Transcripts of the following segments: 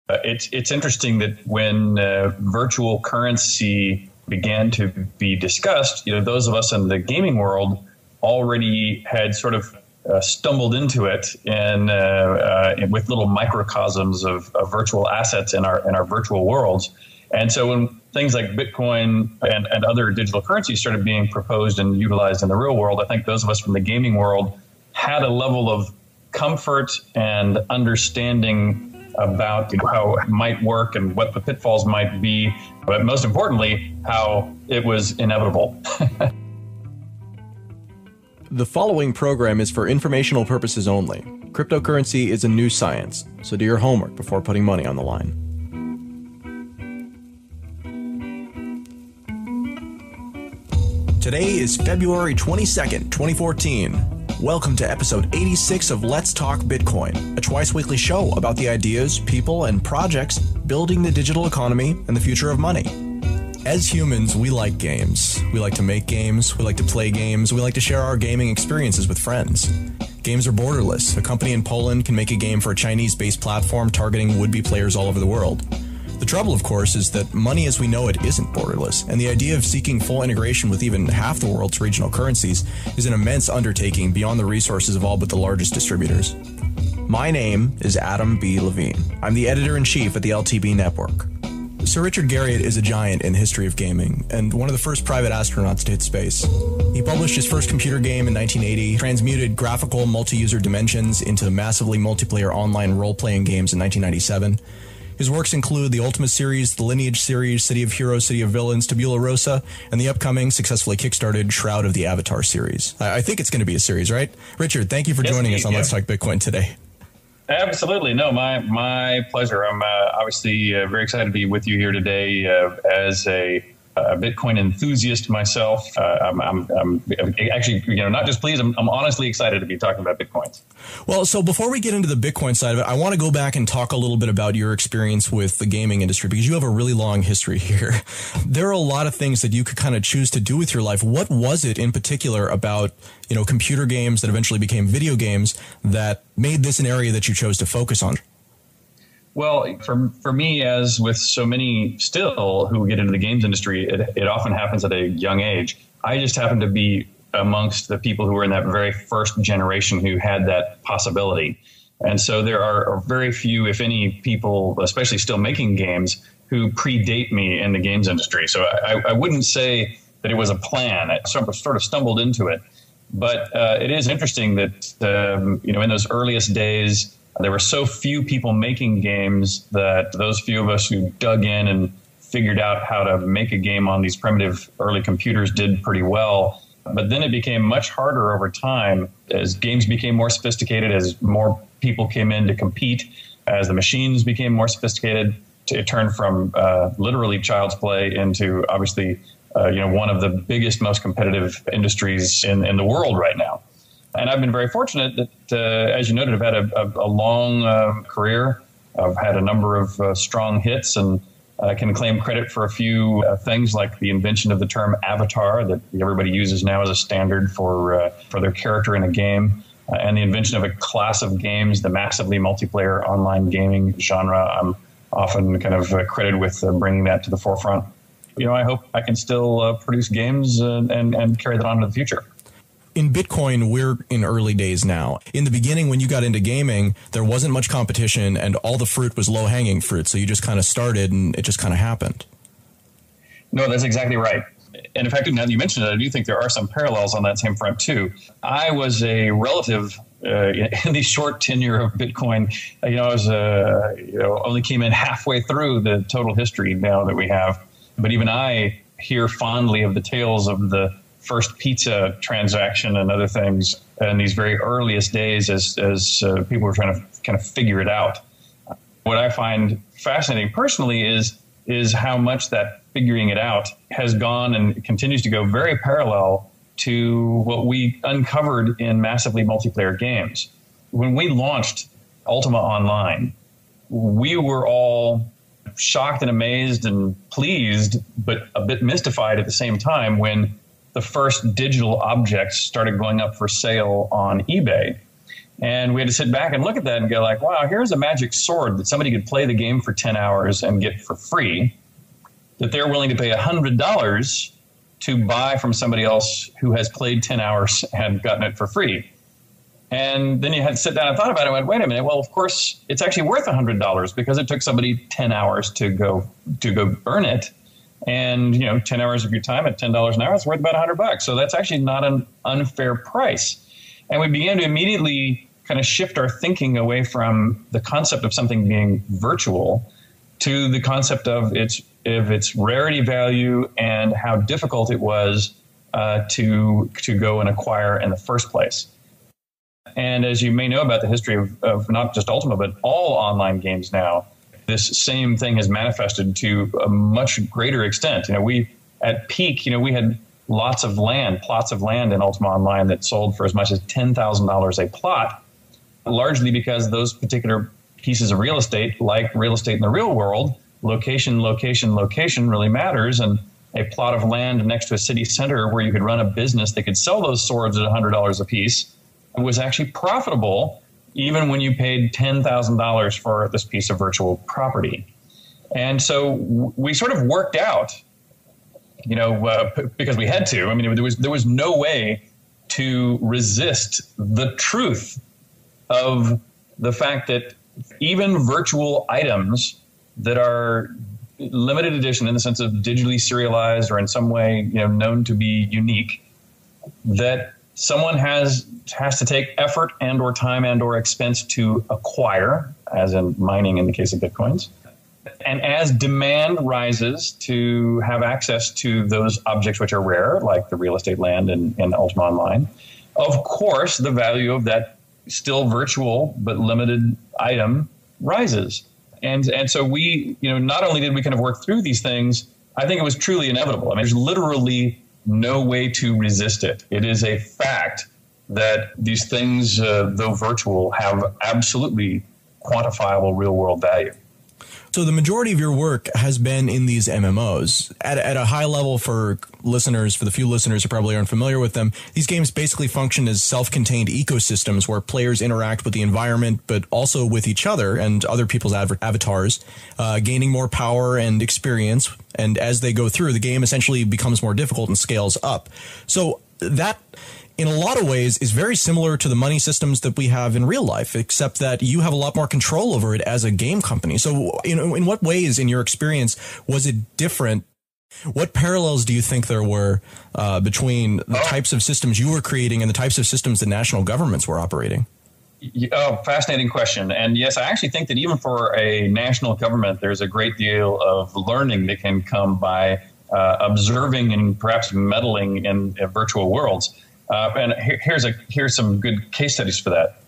It's interesting that when virtual currency began to be discussed, those of us in the gaming world already had sort of stumbled into it and with little microcosms of virtual assets in our virtual worlds. And so when things like Bitcoin and other digital currencies started being proposed and utilized in the real world, I think those of us from the gaming world had a level of comfort and understanding about how it might work and what the pitfalls might be, but most importantly, how it was inevitable. The following program is for informational purposes only. Cryptocurrency is a new science, so do your homework before putting money on the line. Today is February 22nd, 2014. Welcome to episode 86 of Let's Talk Bitcoin, a twice-weekly show about the ideas, people, and projects building the digital economy and the future of money. As humans, we like games. We like to make games, we like to play games, we like to share our gaming experiences with friends. Games are borderless. A company in Poland can make a game for a Chinese-based platform targeting would-be players all over the world. The trouble, of course, is that money as we know it isn't borderless, and the idea of seeking full integration with even half the world's regional currencies is an immense undertaking beyond the resources of all but the largest distributors. My name is Adam B. Levine. I'm the editor-in-chief at the LTB Network. Sir Richard Garriott is a giant in the history of gaming, and one of the first private astronauts to hit space. He published his first computer game in 1980, transmuted graphical multi-user dimensions into massively multiplayer online role-playing games in 1997. His works include the Ultima series, the Lineage series, City of Heroes, City of Villains, Tabula Rosa, and the upcoming, successfully kickstarted Shroud of the Avatar series. I think it's going to be a series, right? Richard, thank you for joining us on Let's Talk Bitcoin today. Absolutely. No, my pleasure. I'm obviously very excited to be with you here today as a Bitcoin enthusiast myself. I'm actually, not just pleased, I'm honestly excited to be talking about Bitcoins. Well, so before we get into the Bitcoin side of it, I want to go back and talk a little bit about your experience with the gaming industry, because you have a really long history here. There are a lot of things that you could kind of choose to do with your life. What was it in particular about, computer games that eventually became video games that made this an area that you chose to focus on? Well, for me, as with so many still who get into the games industry, it often happens at a young age. I just happen to be amongst the people who were in that very first generation who had that possibility. And so there are very few, if any, people, especially still making games, who predate me in the games industry. So I wouldn't say that it was a plan. I sort of stumbled into it. But it is interesting that, in those earliest days, there were so few people making games that those few of us who dug in and figured out how to make a game on these primitive early computers did pretty well. But then it became much harder over time as games became more sophisticated, as more people came in to compete, as the machines became more sophisticated. It turned from literally child's play into obviously one of the biggest, most competitive industries in the world right now. And I've been very fortunate that, as you noted, I've had a long career. I've had a number of strong hits, and I can claim credit for a few things like the invention of the term avatar that everybody uses now as a standard for their character in a game, and the invention of a class of games, the massively multiplayer online gaming genre. I'm often kind of credited with bringing that to the forefront. I hope I can still produce games and carry that on into the future. In Bitcoin, we're in early days now. In the beginning, when you got into gaming, there wasn't much competition and all the fruit was low-hanging fruit. So you just kind of started and it just kind of happened. No, that's exactly right. And in fact, now that you mentioned it, I do think there are some parallels on that same front, too. I was a relative in the short tenure of Bitcoin. I was only came in halfway through the total history now that we have. But even I hear fondly of the tales of the first pizza transaction and other things in these very earliest days as people were trying to kind of figure it out. What I find fascinating personally is how much that figuring it out has gone and continues to go very parallel to what we uncovered in massively multiplayer games. When we launched Ultima Online, we were all shocked and amazed and pleased, but a bit mystified at the same time when the first digital objects started going up for sale on eBay. And we had to sit back and look at that and go like, wow, here's a magic sword that somebody could play the game for 10 hours and get for free, that they're willing to pay $100 to buy from somebody else who has played 10 hours and gotten it for free. And then you had to sit down and thought about it and went, wait a minute, well, of course, it's actually worth $100 because it took somebody 10 hours to go earn it. And, 10 hours of your time at $10 an hour is worth about $100. So that's actually not an unfair price. And we began to immediately kind of shift our thinking away from the concept of something being virtual to the concept of its rarity value and how difficult it was to go and acquire in the first place. And as you may know about the history of not just Ultima, but all online games now, this same thing has manifested to a much greater extent. We at peak, we had plots of land in Ultima Online that sold for as much as $10,000 a plot, largely because those particular pieces of real estate, like real estate in the real world, location really matters. And a plot of land next to a city center where you could run a business that could sell those swords at $100 a piece was actually profitable, even when you paid $10,000 for this piece of virtual property. And so we sort of worked out, because we had to. I mean, there was no way to resist the truth of the fact that even virtual items that are limited edition in the sense of digitally serialized or in some way, known to be unique, that someone has to take effort and or time and or expense to acquire, as in mining in the case of Bitcoins. And as demand rises to have access to those objects which are rare, like the real estate land in Ultima Online, of course, the value of that still virtual but limited item rises. And so we, not only did we kind of work through these things, I think it was truly inevitable. I mean, there's literally no way to resist it. It is a fact that these things, though virtual, have absolutely quantifiable real world value. So the majority of your work has been in these MMOs. At a high level for listeners, for the few listeners who probably aren't familiar with them, these games basically function as self-contained ecosystems where players interact with the environment, but also with each other and other people's avatars, gaining more power and experience. And as they go through, the game essentially becomes more difficult and scales up. So that, in a lot of ways, is very similar to the money systems that we have in real life, except that you have a lot more control over it as a game company. So, in what ways, in your experience, was it different? What parallels do you think there were between the types of systems you were creating and the types of systems that national governments were operating? Oh, fascinating question. And yes, I actually think that even for a national government, there's a great deal of learning that can come by observing and perhaps meddling in virtual worlds. And here's some good case studies for that.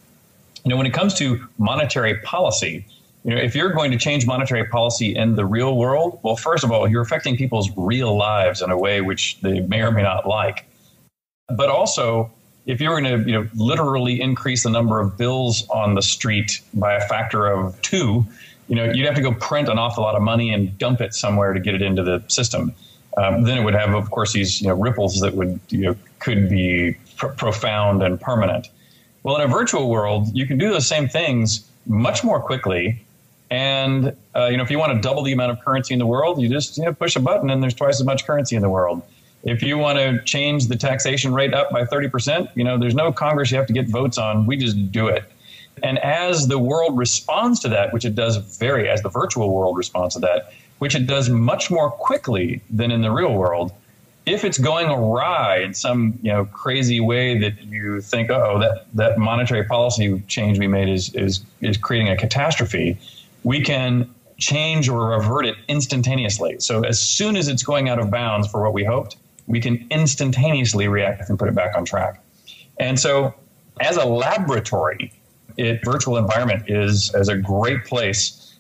When it comes to monetary policy, if you're going to change monetary policy in the real world, well, first of all, you're affecting people's real lives in a way which they may or may not like. But also, if you're going to literally increase the number of bills on the street by a factor of 2, you'd have to go print an awful lot of money and dump it somewhere to get it into the system. Then it would have, of course, these ripples that would could be profound and permanent. Well, in a virtual world, you can do those same things much more quickly. And if you want to double the amount of currency in the world, you just push a button and there's twice as much currency in the world. If you want to change the taxation rate up by 30%, there's no Congress you have to get votes on. We just do it. And as the world responds to that, which it does as the virtual world responds to that, which it does much more quickly than in the real world, if it's going awry in some crazy way that you think, that monetary policy change we made is creating a catastrophe, we can change or revert it instantaneously. So as soon as it's going out of bounds for what we hoped, we can instantaneously react and put it back on track. And so as a laboratory, virtual environment is a great place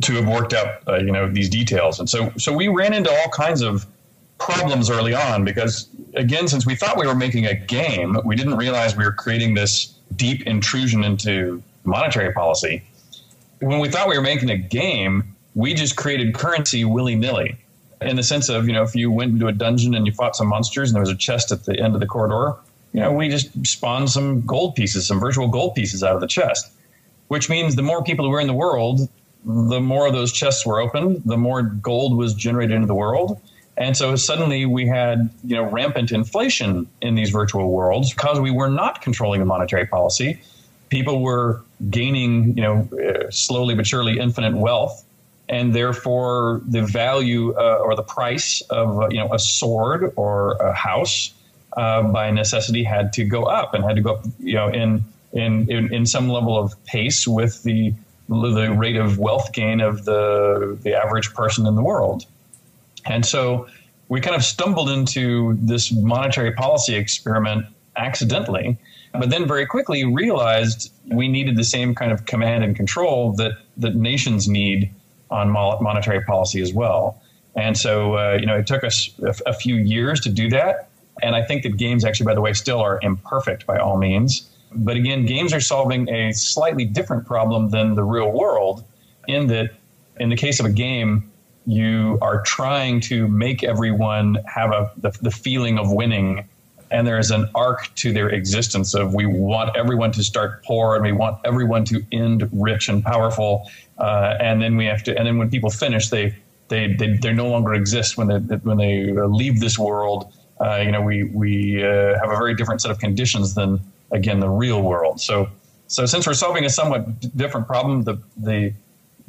to have worked out, these details. And so we ran into all kinds of problems early on because, again, since we thought we were making a game, we didn't realize we were creating this deep intrusion into monetary policy. When we thought we were making a game, we just created currency willy-nilly in the sense of, if you went into a dungeon and you fought some monsters and there was a chest at the end of the corridor, we just spawned some gold pieces, some virtual gold pieces out of the chest, which means the more people who were in the world, the more of those chests were opened, the more gold was generated into the world. And so suddenly we had, rampant inflation in these virtual worlds because we were not controlling the monetary policy. People were gaining, slowly but surely infinite wealth. And therefore the value or the price of, a sword or a house by necessity had to go up and had to go up, in some level of pace with the rate of wealth gain of the average person in the world. And so we kind of stumbled into this monetary policy experiment accidentally, but then very quickly realized we needed the same kind of command and control that nations need on monetary policy as well. And so, it took us a few years to do that. And I think that games actually, by the way, still are imperfect by all means. But again, games are solving a slightly different problem than the real world in that in the case of a game, you are trying to make everyone have the feeling of winning. And there is an arc to their existence of we want everyone to start poor and we want everyone to end rich and powerful. And then when people finish, they no longer exist when they leave this world. We have a very different set of conditions than, again, the real world. So since we're solving a somewhat different problem, the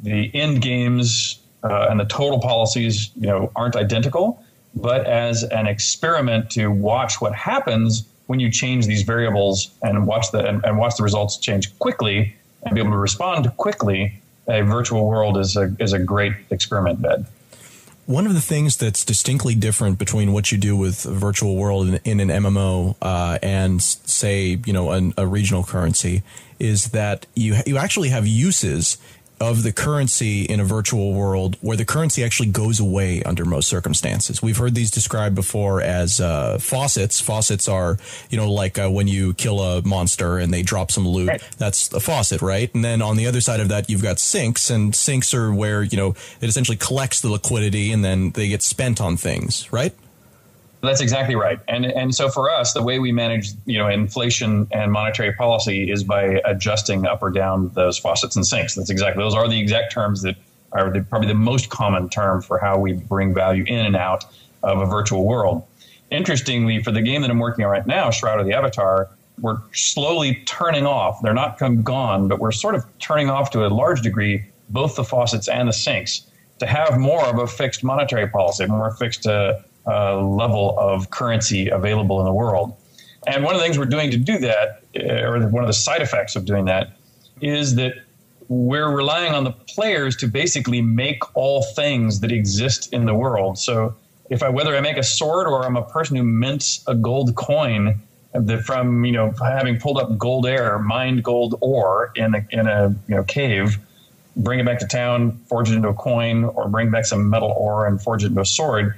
end games and the total policies, aren't identical, but as an experiment to watch what happens when you change these variables and watch the results change quickly and be able to respond quickly, a virtual world is a great experiment bed. One of the things that's distinctly different between what you do with a virtual world in an MMO and, say, a regional currency is that you actually have uses of the currency in a virtual world where the currency actually goes away under most circumstances. We've heard these described before as faucets. Faucets are, when you kill a monster and they drop some loot. Right. That's a faucet, right? And then on the other side of that, you've got sinks, and sinks are where, it essentially collects the liquidity and then they get spent on things, right? That's exactly right. And so for us, the way we manage, inflation and monetary policy is by adjusting up or down those faucets and sinks. Those are the exact terms that are probably the most common term for how we bring value in and out of a virtual world. Interestingly, for the game that I'm working on right now, Shroud of the Avatar, we're slowly turning off. They're not gone, but we're sort of turning off to a large degree both the faucets and the sinks to have more of a fixed monetary policy, more fixed level of currency available in the world. And one of the things we're doing to do that, or one of the side effects of doing that, is that we're relying on the players to basically make all things that exist in the world. So whether I make a sword or I'm a person who mints a gold coin from having pulled up gold air, mined gold ore in a cave, bring it back to town, forge it into a coin, or bring back some metal ore and forge it into a sword,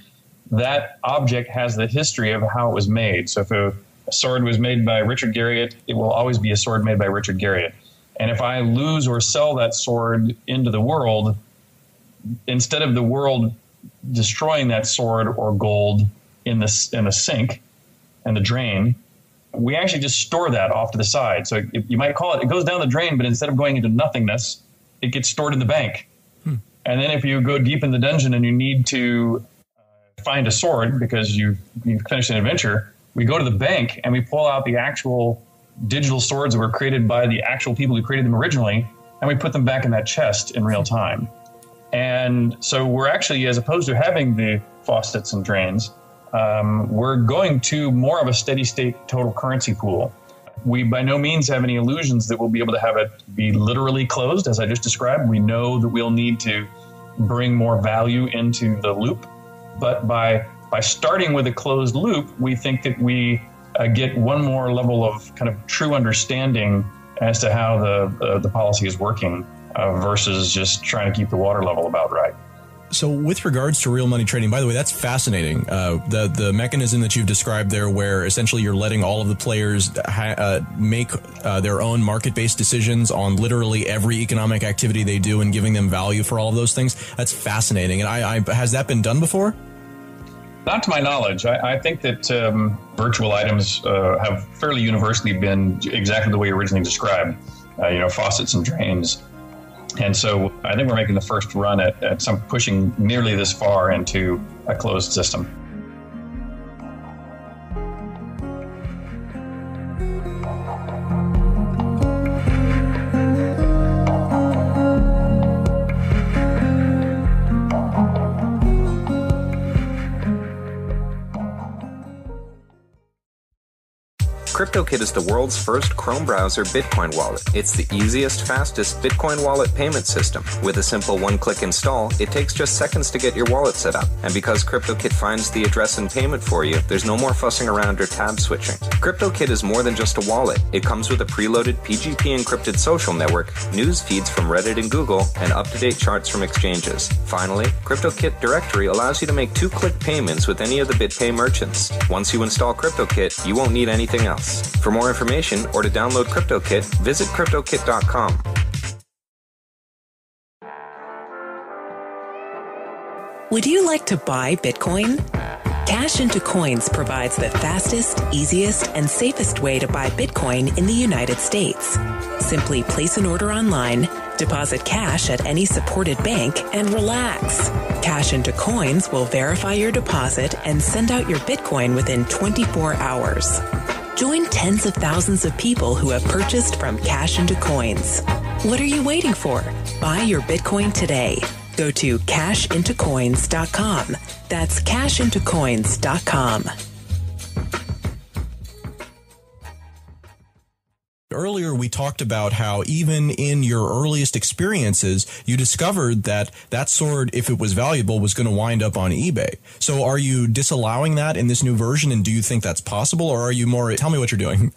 that object has the history of how it was made. So if a sword was made by Richard Garriott, it will always be a sword made by Richard Garriott. And if I lose or sell that sword into the world, instead of the world destroying that sword or gold in the sink and the drain, we actually just store that off to the side. So you might call it goes down the drain, but instead of going into nothingness, it gets stored in the bank. And then if you go deep in the dungeon and you need to find a sword because you've finished an adventure, we go to the bank and we pull out the actual digital swords that were created by the actual people who created them originally, and we put them back in that chest in real time. And so we're actually, as opposed to having the faucets and drains, we're going to more of a steady state total currency pool. We by no means have any illusions that we'll be able to have it be literally closed, as I just described. We know that we'll need to bring more value into the loop. But by starting with a closed loop, we think that we get one more level of kind of true understanding as to how the policy is working versus just trying to keep the water level about right. So with regards to real money trading, by the way, that's fascinating. The mechanism that you've described there, where essentially you're letting all of the players make their own market-based decisions on literally every economic activity they do and giving them value for all of those things. That's fascinating. And has that been done before? Not to my knowledge. I think that virtual items have fairly universally been exactly the way you originally described, faucets and drains. And so I think we're making the first run at some pushing nearly this far into a closed system. CryptoKit is the world's first Chrome browser Bitcoin wallet. It's the easiest, fastest Bitcoin wallet payment system. With a simple one-click install, it takes just seconds to get your wallet set up. And because CryptoKit finds the address and payment for you, there's no more fussing around or tab switching. CryptoKit is more than just a wallet. It comes with a preloaded PGP encrypted social network, news feeds from Reddit and Google, and up-to-date charts from exchanges. Finally, CryptoKit Directory allows you to make two-click payments with any of the BitPay merchants. Once you install CryptoKit, you won't need anything else. For more information or to download CryptoKit, visit CryptoKit.com. Would you like to buy Bitcoin? Cash into Coins provides the fastest, easiest, and safest way to buy Bitcoin in the United States. Simply place an order online, deposit cash at any supported bank, and relax. Cash into Coins will verify your deposit and send out your Bitcoin within 24 hours. Join tens of thousands of people who have purchased from Cash into Coins. What are you waiting for? Buy your Bitcoin today. Go to cashintocoins.com. That's cashintocoins.com. Earlier, we talked about how even in your earliest experiences, you discovered that that sword, if it was valuable, was going to wind up on eBay. So are you disallowing that in this new version, and do you think that's possible, or are you more, tell me what you're doing?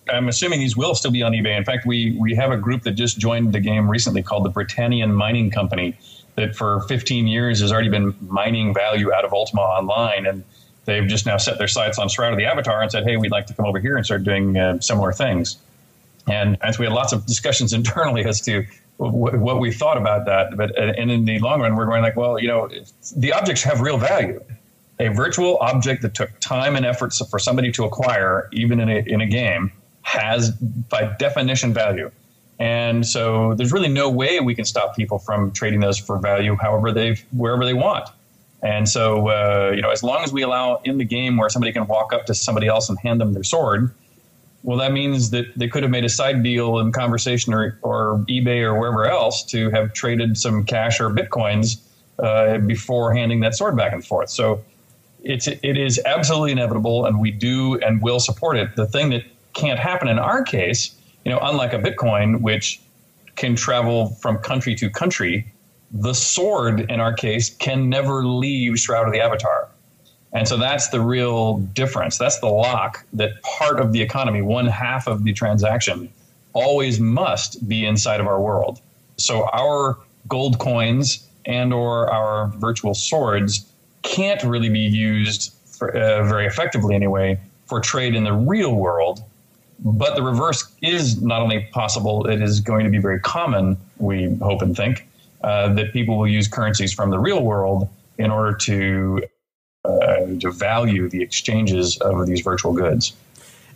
I'm assuming these will still be on eBay. In fact, we have a group that just joined the game recently called the Britannian Mining Company that for 15 years has already been mining value out of Ultima Online, and they've just now set their sights on Shroud of the Avatar and said, hey, we'd like to come over here and start doing similar things. And as we had lots of discussions internally as to what we thought about that. And in the long run, we're going like, well, the objects have real value. A virtual object that took time and effort for somebody to acquire, even in a game, has by definition value. And so there's really no way we can stop people from trading those for value wherever they want. And so, as long as we allow in the game where somebody can walk up to somebody else and hand them their sword, well, that means that they could have made a side deal in conversation or eBay or wherever else to have traded some cash or Bitcoins before handing that sword back and forth. So it is absolutely inevitable, and we do and will support it. The thing that can't happen in our case, unlike a Bitcoin, which can travel from country to country, the sword in our case can never leave Shroud of the Avatar. And so that's the real difference. That's the lock that part of the economy, one half of the transaction, always must be inside of our world. So our gold coins and or our virtual swords can't really be used for, very effectively anyway for trade in the real world. But the reverse is not only possible, it is going to be very common, we hope and think, that people will use currencies from the real world in order to value the exchanges of these virtual goods.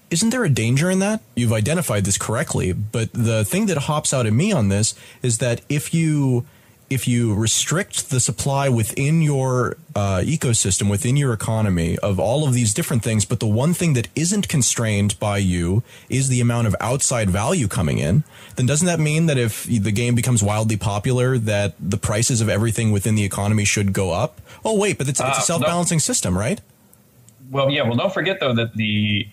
Isn't there a danger in that? You've identified this correctly, but the thing that hops out at me on this is that if you restrict the supply within your ecosystem, within your economy of all of these different things, but the one thing that isn't constrained by you is the amount of outside value coming in, then doesn't that mean that if the game becomes wildly popular, that the prices of everything within the economy should go up? Oh, wait, but it's a self-balancing system, right? Well, yeah. Well, don't forget, though, that the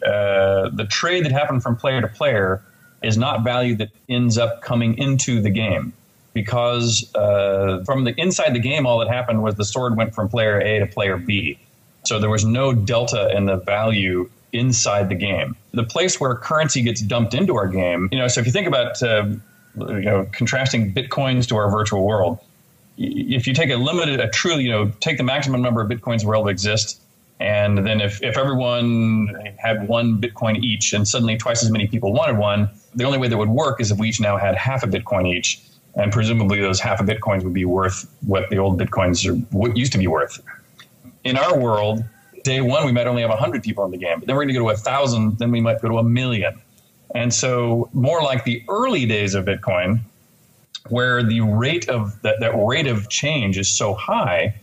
trade that happened from player to player is not value that ends up coming into the game. Because from the inside the game, all that happened was the sword went from player A to player B. So there was no delta in the value inside the game. The place where currency gets dumped into our game, so if you think about, contrasting Bitcoins to our virtual world, if you take take the maximum number of Bitcoins the world exists, and then if everyone had one Bitcoin each and suddenly twice as many people wanted one, the only way that would work is if we each now had half a Bitcoin each. And presumably those half a Bitcoins would be worth what the old Bitcoins what used to be worth. In our world, day one, we might only have 100 people in the game, but then we're going to go to 1,000, then we might go to 1,000,000. And so more like the early days of Bitcoin, where the rate of that rate of change is so high,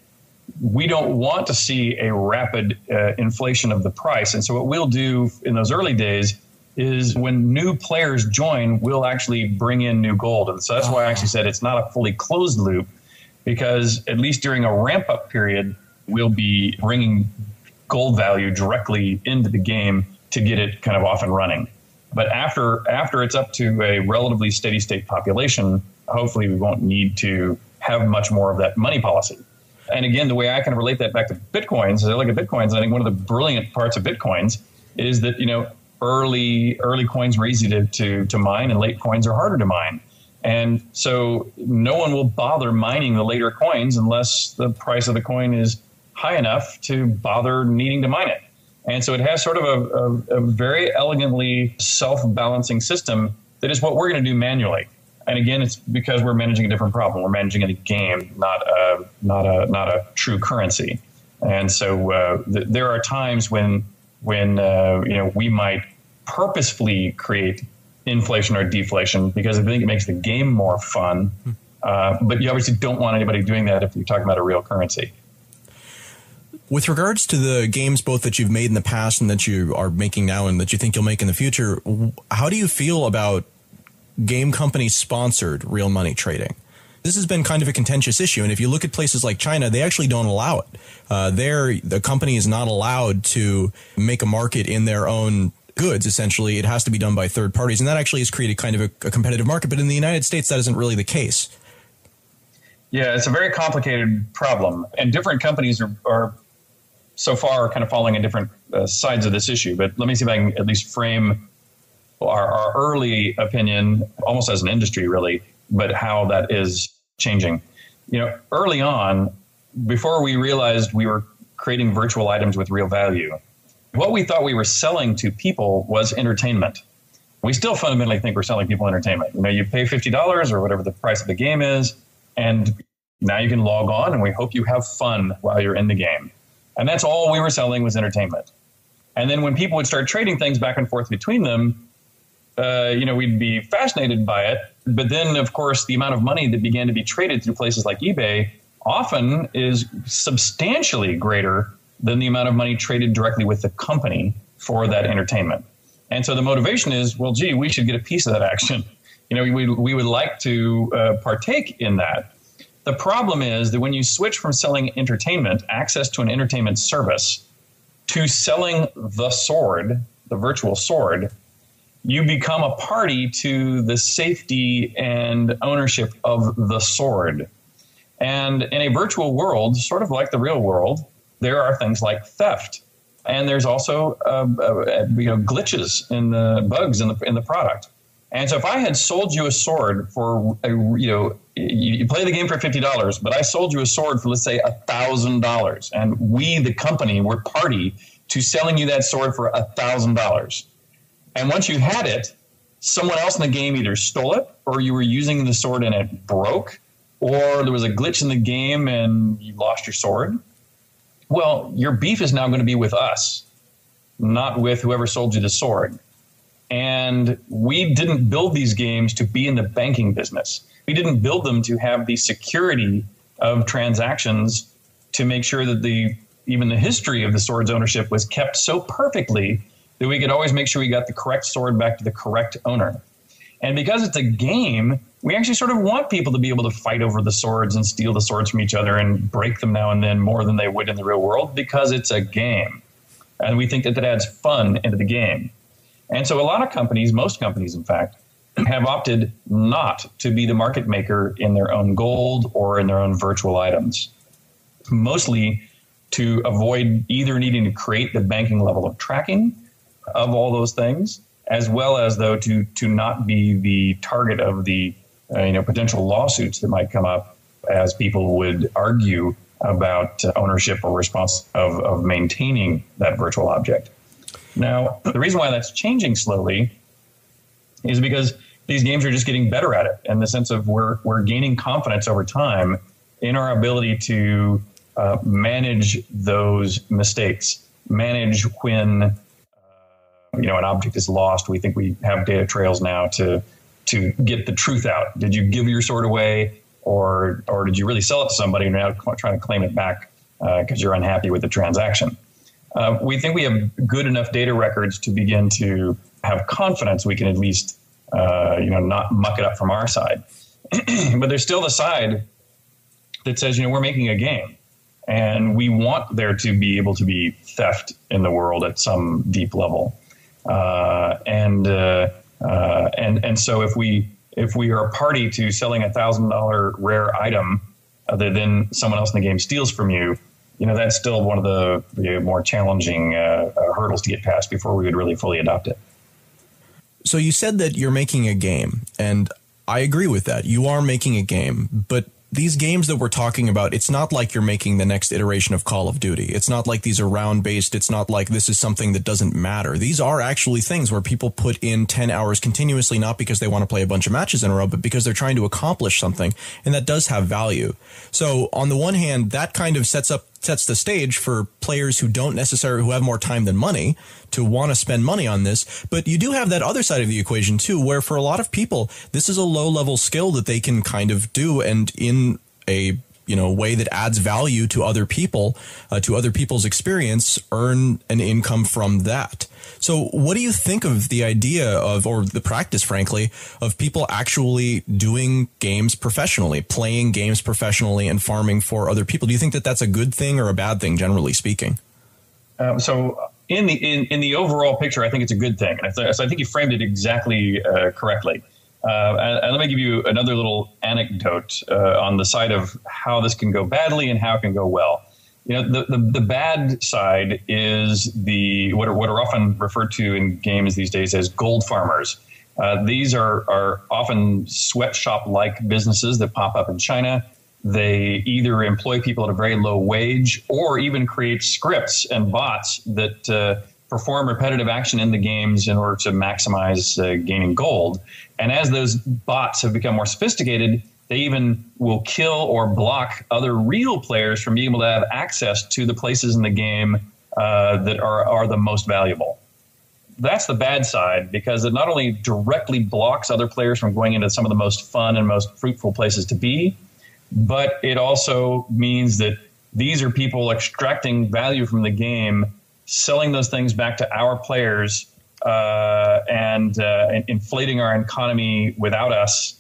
we don't want to see a rapid inflation of the price. And so what we'll do in those early days is when new players join, we'll actually bring in new gold. And so that's why I actually said it's not a fully closed loop, because at least during a ramp up period, we'll be bringing gold value directly into the game to get it kind of off and running. But after it's up to a relatively steady state population, hopefully we won't need to have much more of that money policy. And again, the way I kind of relate that back to Bitcoins, as I look at Bitcoins, I think one of the brilliant parts of Bitcoins is that, early coins were easy to mine and late coins are harder to mine. And so no one will bother mining the later coins unless the price of the coin is high enough to bother needing to mine it. And so it has sort of a very elegantly self-balancing system that is what we're going to do manually. And again, it's because we're managing a different problem. We're managing a game, not a true currency. And so there are times when we might purposefully create inflation or deflation because I think it makes the game more fun. But you obviously don't want anybody doing that if you're talking about a real currency. With regards to the games both that you've made in the past and that you are making now and that you think you'll make in the future, how do you feel about game companies sponsored real money trading? This has been kind of a contentious issue. And if you look at places like China, they actually don't allow it. The company is not allowed to make a market in their own goods. Essentially, it has to be done by third parties. And that actually has created kind of a competitive market. But in the United States, that isn't really the case. Yeah, it's a very complicated problem. And different companies are so far kind of falling in different sides of this issue. But let me see if I can at least frame our early opinion, almost as an industry, really, but how that is changing. Early on, before we realized we were creating virtual items with real value, what we thought we were selling to people was entertainment. We still fundamentally think we're selling people entertainment. You pay $50 or whatever the price of the game is, and now you can log on, and we hope you have fun while you're in the game. And that's all we were selling was entertainment. And then when people would start trading things back and forth between them, we'd be fascinated by it. But then, of course, the amount of money that began to be traded through places like eBay often is substantially greater than the amount of money traded directly with the company for that entertainment. And so the motivation is, well, gee, we should get a piece of that action. We would like to partake in that. The problem is that when you switch from selling entertainment, access to an entertainment service, to selling the sword, the virtual sword, you become a party to the safety and ownership of the sword. And in a virtual world, sort of like the real world, there are things like theft. And there's also glitches in the bugs in the product. And so if I had sold you a sword for, you play the game for $50, but I sold you a sword for, let's say, $1,000. And we, the company, were party to selling you that sword for $1,000. And once you had it, someone else in the game either stole it, or you were using the sword and it broke, or there was a glitch in the game and you lost your sword. Well, your beef is now going to be with us, not with whoever sold you the sword. And we didn't build these games to be in the banking business. We didn't build them to have the security of transactions to make sure that even the history of the sword's ownership was kept so perfectly that we could always make sure we got the correct sword back to the correct owner. And because it's a game, we actually sort of want people to be able to fight over the swords and steal the swords from each other and break them now and then more than they would in the real world, because it's a game. And we think that adds fun into the game. And so a lot of companies, most companies, in fact, have opted not to be the market maker in their own gold or in their own virtual items, mostly to avoid either needing to create the banking level of tracking of all those things, as well as, though, to not be the target of the potential lawsuits that might come up as people would argue about ownership or response of maintaining that virtual object. Now, the reason why that's changing slowly is because these games are just getting better at it, in the sense of we're gaining confidence over time in our ability to manage those mistakes. manage when an object is lost. We think we have data trails now to get the truth out. Did you give your sword away, or did you really sell it to somebody and now trying to claim it back because you're unhappy with the transaction? We think we have good enough data records to begin to have confidence we can at least not muck it up from our side. But there's still the side that says, we're making a game, and we want there to be able to be theft in the world at some deep level. And so if we are a party to selling $1,000 rare item that then someone else in the game steals from you, that's still one of the more challenging hurdles to get past before we would really fully adopt it. So you said that you're making a game, and I agree with that. You are making a game, but these games that we're talking about, it's not like you're making the next iteration of Call of Duty. It's not like these are round-based. It's not like this is something that doesn't matter. These are actually things where people put in 10 hours continuously, not because they want to play a bunch of matches in a row, but because they're trying to accomplish something, and that does have value. So on the one hand, that kind of sets the stage for players who have more time than money to want to spend money on this. But you do have that other side of the equation too, where for a lot of people, this is a low level skill that they can kind of do, and in a way that adds value to other people, to other people's experience, earn an income from that. So what do you think of the idea of, or the practice, frankly, of people actually doing games professionally, playing games professionally and farming for other people? Do you think that that's a good thing or a bad thing, generally speaking? So in the overall picture, I think it's a good thing. So I think you framed it exactly correctly. And let me give you another little anecdote on the side of how this can go badly and how it can go well. The bad side is what are often referred to in games these days as gold farmers. These are often sweatshop-like businesses that pop up in China. They either employ people at a very low wage or even create scripts and bots that perform repetitive action in the games in order to maximize gaining gold. And as those bots have become more sophisticated, they even will kill or block other real players from being able to have access to the places in the game that are the most valuable. That's the bad side, because it not only directly blocks other players from going into some of the most fun and most fruitful places to be, but it also means that these are people extracting value from the game, selling those things back to our players, and inflating our economy without us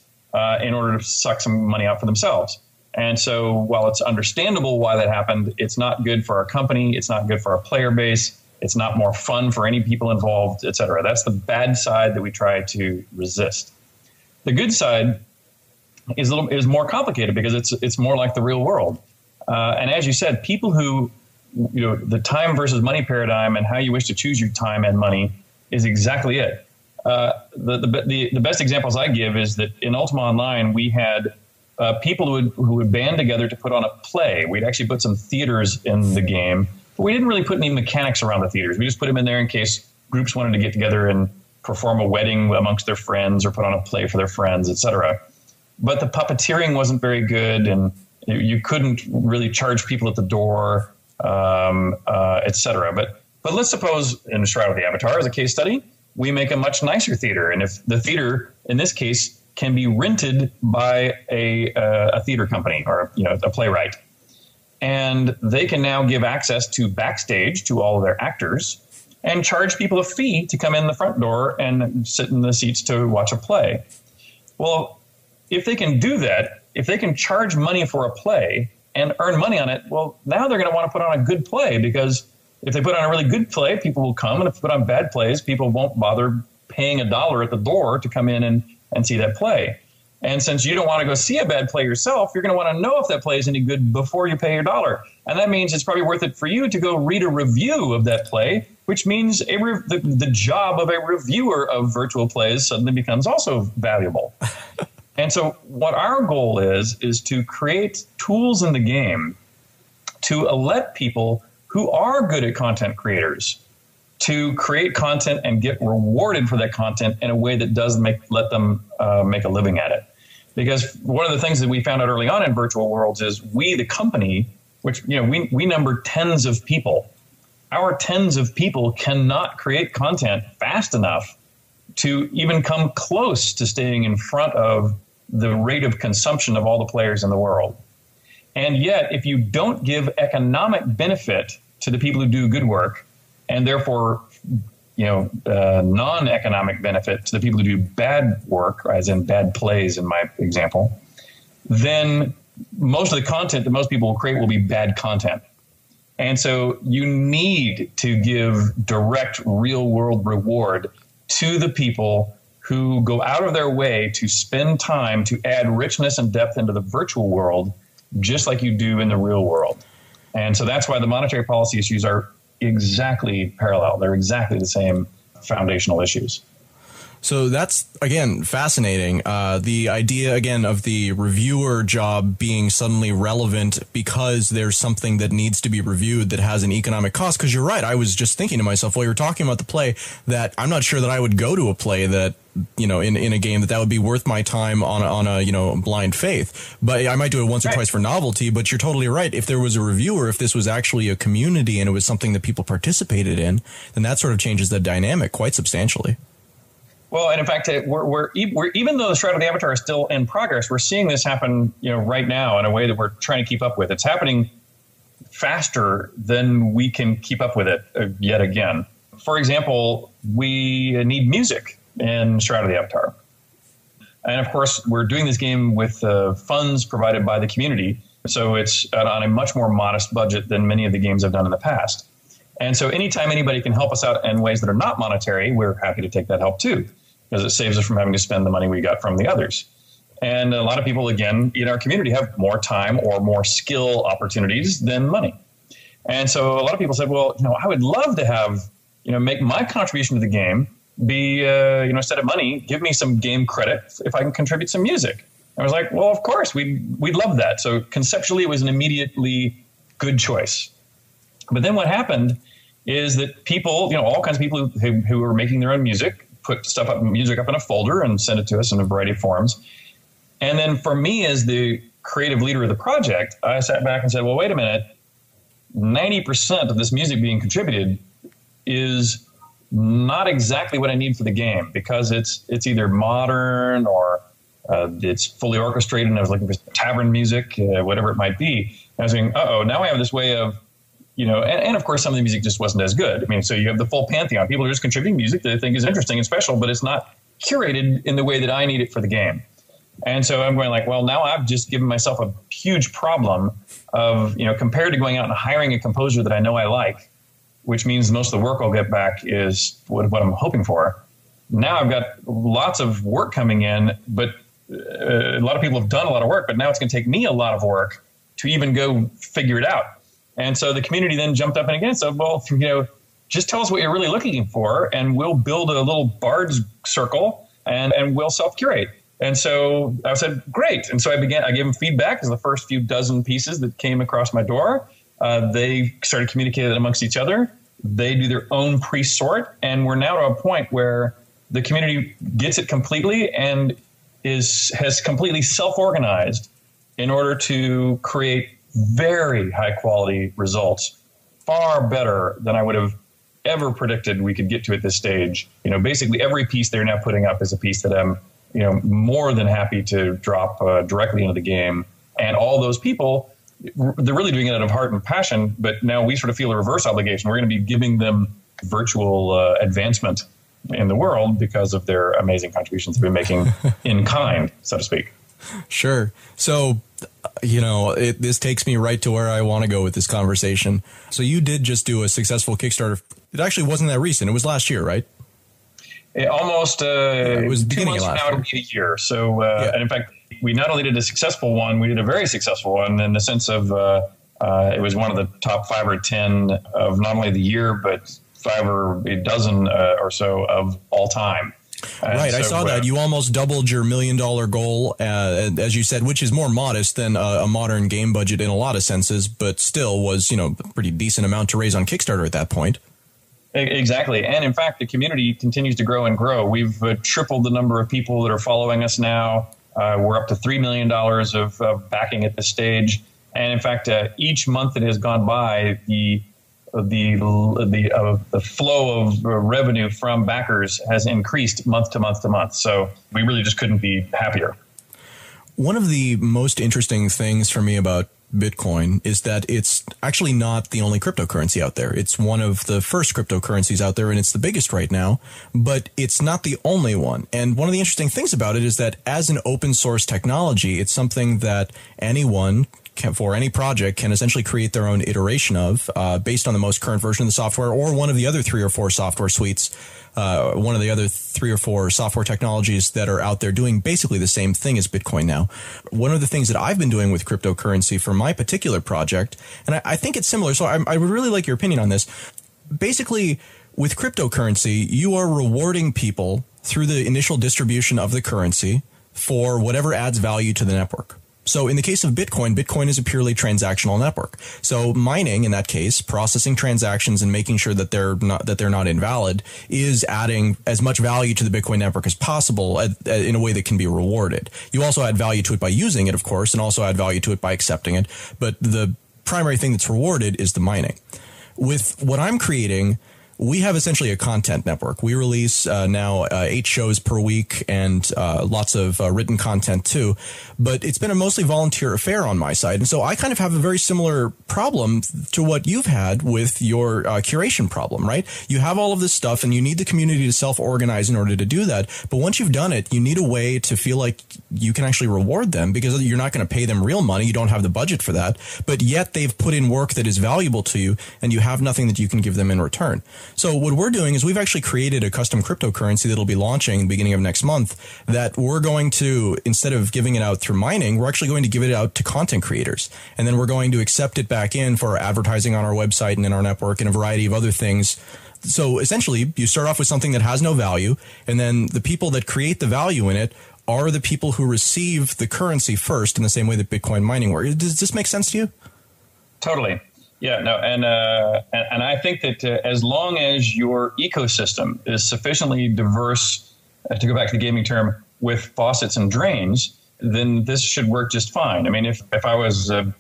in order to suck some money out for themselves. And so while it's understandable why that happened, it's not good for our company. It's not good for our player base. It's not more fun for any people involved, et cetera. That's the bad side that we try to resist. The good side is more complicated because it's more like the real world. And as you said, people who, the time versus money paradigm and how you wish to choose your time and money is exactly it. The best examples I give is that in Ultima Online, we had people who would band together to put on a play. We'd actually put some theaters in the game, but we didn't really put any mechanics around the theaters. We just put them in there in case groups wanted to get together and perform a wedding amongst their friends or put on a play for their friends, etc. But the puppeteering wasn't very good, and you couldn't really charge people at the door, etc. But let's suppose in Shroud of the Avatar, as a case study, we make a much nicer theater. And if the theater, in this case, can be rented by a theater company or a playwright, and they can now give access to backstage to all of their actors and charge people a fee to come in the front door and sit in the seats to watch a play. Well, if they can do that, if they can charge money for a play and earn money on it, well, now they're going to want to put on a good play, because if they put on a really good play, people will come. And if they put on bad plays, people won't bother paying $1 at the door to come in and see that play. And since you don't want to go see a bad play yourself, you're going to want to know if that play is any good before you pay your $1. And that means it's probably worth it for you to go read a review of that play, which means the job of a reviewer of virtual plays suddenly becomes also valuable. And so what our goal is to create tools in the game to let people who are good at content creators to create content and get rewarded for that content in a way that does let them make a living at it. Because one of the things that we found out early on in virtual worlds is we, the company, which we number tens of people, our tens of people cannot create content fast enough to even come close to staying in front of the rate of consumption of all the players in the world. And yet, if you don't give economic benefit to the people who do good work, and therefore, non-economic benefit to the people who do bad work, as in bad plays in my example, then most of the content that most people will create will be bad content. And so you need to give direct real-world reward to the people who go out of their way to spend time to add richness and depth into the virtual world, just like you do in the real world. And so that's why the monetary policy issues are exactly parallel. They're exactly the same foundational issues. So that's, again, fascinating. The idea, again, of the reviewer job being suddenly relevant because there's something that needs to be reviewed that has an economic cost. Because you're right. I was just thinking to myself while you were talking about the play that I'm not sure that I would go to a play that, in a game that would be worth my time on a blind faith. But I might do it once or twice for novelty. But you're totally right. If there was a reviewer, if this was actually a community and it was something that people participated in, then that sort of changes the dynamic quite substantially. Well, and in fact, we're even though the Shroud of the Avatar is still in progress, we're seeing this happen, right now in a way that we're trying to keep up with. It's happening faster than we can keep up with it yet again. For example, we need music in Shroud of the Avatar. And of course, we're doing this game with funds provided by the community. So it's on a much more modest budget than many of the games I've done in the past. And so anytime anybody can help us out in ways that are not monetary, we're happy to take that help too, because it saves us from having to spend the money we got from the others. And a lot of people, again, in our community have more time or more skill opportunities than money. And so a lot of people said, well, I would love to have, make my contribution to the game be, instead of money, give me some game credit if I can contribute some music. I was like, well, of course, we'd love that. So conceptually, it was an immediately good choice. But then what happened is that people, all kinds of people who were making their own music, put music up in a folder and send it to us in a variety of forms. And then for me, as the creative leader of the project, I sat back and said, well, wait a minute, 90% of this music being contributed is not exactly what I need for the game, because it's either modern or it's fully orchestrated, and I was looking for tavern music, whatever it might be. And I was saying, now I have this way of, and of course, some of the music just wasn't as good. I mean, so you have the full pantheon. People are just contributing music that they think is interesting and special, but it's not curated in the way that I need it for the game. And so I'm going like, well, now I've just given myself a huge problem of, compared to going out and hiring a composer that I know I like, which means most of the work I'll get back is what I'm hoping for. Now I've got lots of work coming in, but a lot of people have done a lot of work, but now it's going to take me a lot of work to even go figure it out. And so the community then jumped up and again said, well, just tell us what you're really looking for, and we'll build a little bard's circle and we'll self-curate. And so I said, great. And so I gave them feedback as the first few dozen pieces that came across my door. They started communicating amongst each other. They do their own pre-sort. And we're now to a point where the community gets it completely and has completely self-organized in order to create very high quality results, far better than I would have ever predicted we could get to at this stage. Basically every piece they're now putting up is a piece that I'm, more than happy to drop directly into the game. And all those people, they're really doing it out of heart and passion, but now we sort of feel a reverse obligation. We're going to be giving them virtual advancement in the world because of their amazing contributions they've been making in kind, so to speak. Sure. So, this takes me right to where I want to go with this conversation. So you did just do a successful Kickstarter. It actually wasn't that recent. It was last year, right? It almost it was 2 beginning months of last from now, it'll be a year. So, and in fact, we not only did a successful one, we did a very successful one in the sense of it was one of the top 5 or 10 of not only the year, but 5 or a dozen or so of all time. Right. So, I saw that. You almost doubled your $1 million goal, as you said, which is more modest than a modern game budget in a lot of senses, but still was, a pretty decent amount to raise on Kickstarter at that point. Exactly. And in fact, the community continues to grow and grow. We've tripled the number of people that are following us now. We're up to $3 million of backing at this stage. And in fact, each month that has gone by, the the flow of revenue from backers has increased month to month to month. So we really just couldn't be happier. One of the most interesting things for me about Bitcoin is that it's actually not the only cryptocurrency out there. It's one of the first cryptocurrencies out there, and it's the biggest right now, but it's not the only one. And one of the interesting things about it is that as an open source technology, it's something that anyone for any project can essentially create their own iteration of based on the most current version of the software or one of the other 3 or 4 software suites, one of the other 3 or 4 software technologies that are out there doing basically the same thing as Bitcoin now. One of the things that I've been doing with cryptocurrency for my particular project, and I think it's similar, so I would really like your opinion on this. Basically, with cryptocurrency, you are rewarding people through the initial distribution of the currency for whatever adds value to the network. So in the case of Bitcoin, Bitcoin is a purely transactional network. So mining, in that case, processing transactions and making sure that they're not invalid, is adding as much value to the Bitcoin network as possible in a way that can be rewarded. You also add value to it by using it, of course, and also add value to it by accepting it. But the primary thing that's rewarded is the mining. With what I'm creating, we have essentially a content network. We release now 8 shows per week and lots of written content too. But it's been a mostly volunteer affair on my side. And so I kind of have a very similar problem to what you've had with your curation problem, right? You have all of this stuff and you need the community to self-organize in order to do that. But once you've done it, you need a way to feel like you can actually reward them because you're not going to pay them real money. You don't have the budget for that. But yet they've put in work that is valuable to you and you have nothing that you can give them in return. So what we're doing is we've actually created a custom cryptocurrency that'll be launching at the beginning of next month that we're going to, instead of giving it out through mining, we're actually going to give it out to content creators. And then we're going to accept it back in for advertising on our website and in our network and a variety of other things. So essentially, you start off with something that has no value, and then the people that create the value in it are the people who receive the currency first in the same way that Bitcoin mining works. Does this make sense to you? Totally. Yeah, no, and I think that as long as your ecosystem is sufficiently diverse, to go back to the gaming term, with faucets and drains, then this should work just fine. I mean, if I was a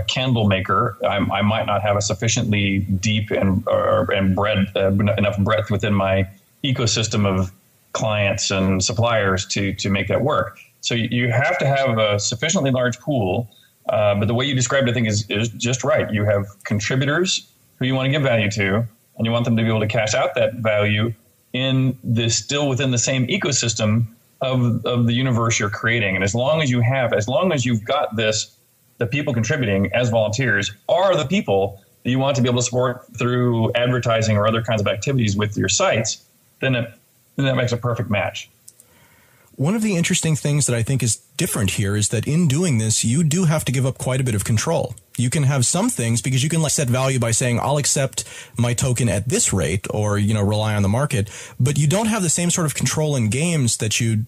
candle maker, I might not have a sufficiently deep and enough breadth within my ecosystem of clients and suppliers to make that work. So you have to have a sufficiently large pool. But the way you described it, I think, is just right. You have contributors who you want to give value to, and you want them to be able to cash out that value still within the same ecosystem of the universe you're creating. And as long as you've got this, the people contributing as volunteers are the people that you want to be able to support through advertising or other kinds of activities with your sites, then that makes a perfect match. One of the interesting things that I think is different here is that in doing this, you do have to give up quite a bit of control. You can have some things because you can set value by saying, I'll accept my token at this rate or, rely on the market. But you don't have the same sort of control in games that you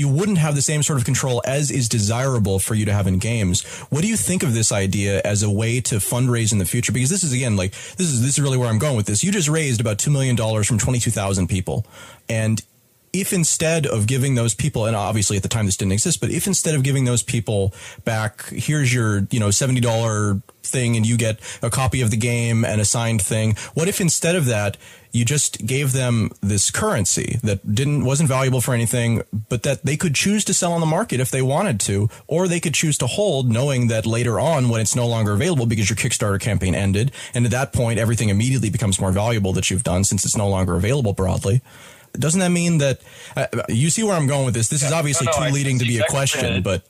wouldn't have the same sort of control as is desirable for you to have in games. What do you think of this idea as a way to fundraise in the future? Because this is, again, this is really where I'm going with this. You just raised about $2 million from 22,000 people. And if instead of giving those people, and obviously at the time this didn't exist, but if instead of giving those people back, here's your, $70 thing and you get a copy of the game and a signed thing, what if instead of that, you just gave them this currency that wasn't valuable for anything, but that they could choose to sell on the market if they wanted to, or they could choose to hold knowing that later on when it's no longer available because your Kickstarter campaign ended, and at that point everything immediately becomes more valuable that you've done since it's no longer available broadly. Doesn't that mean that you see where I'm going with this? This is obviously too leading to be a question, but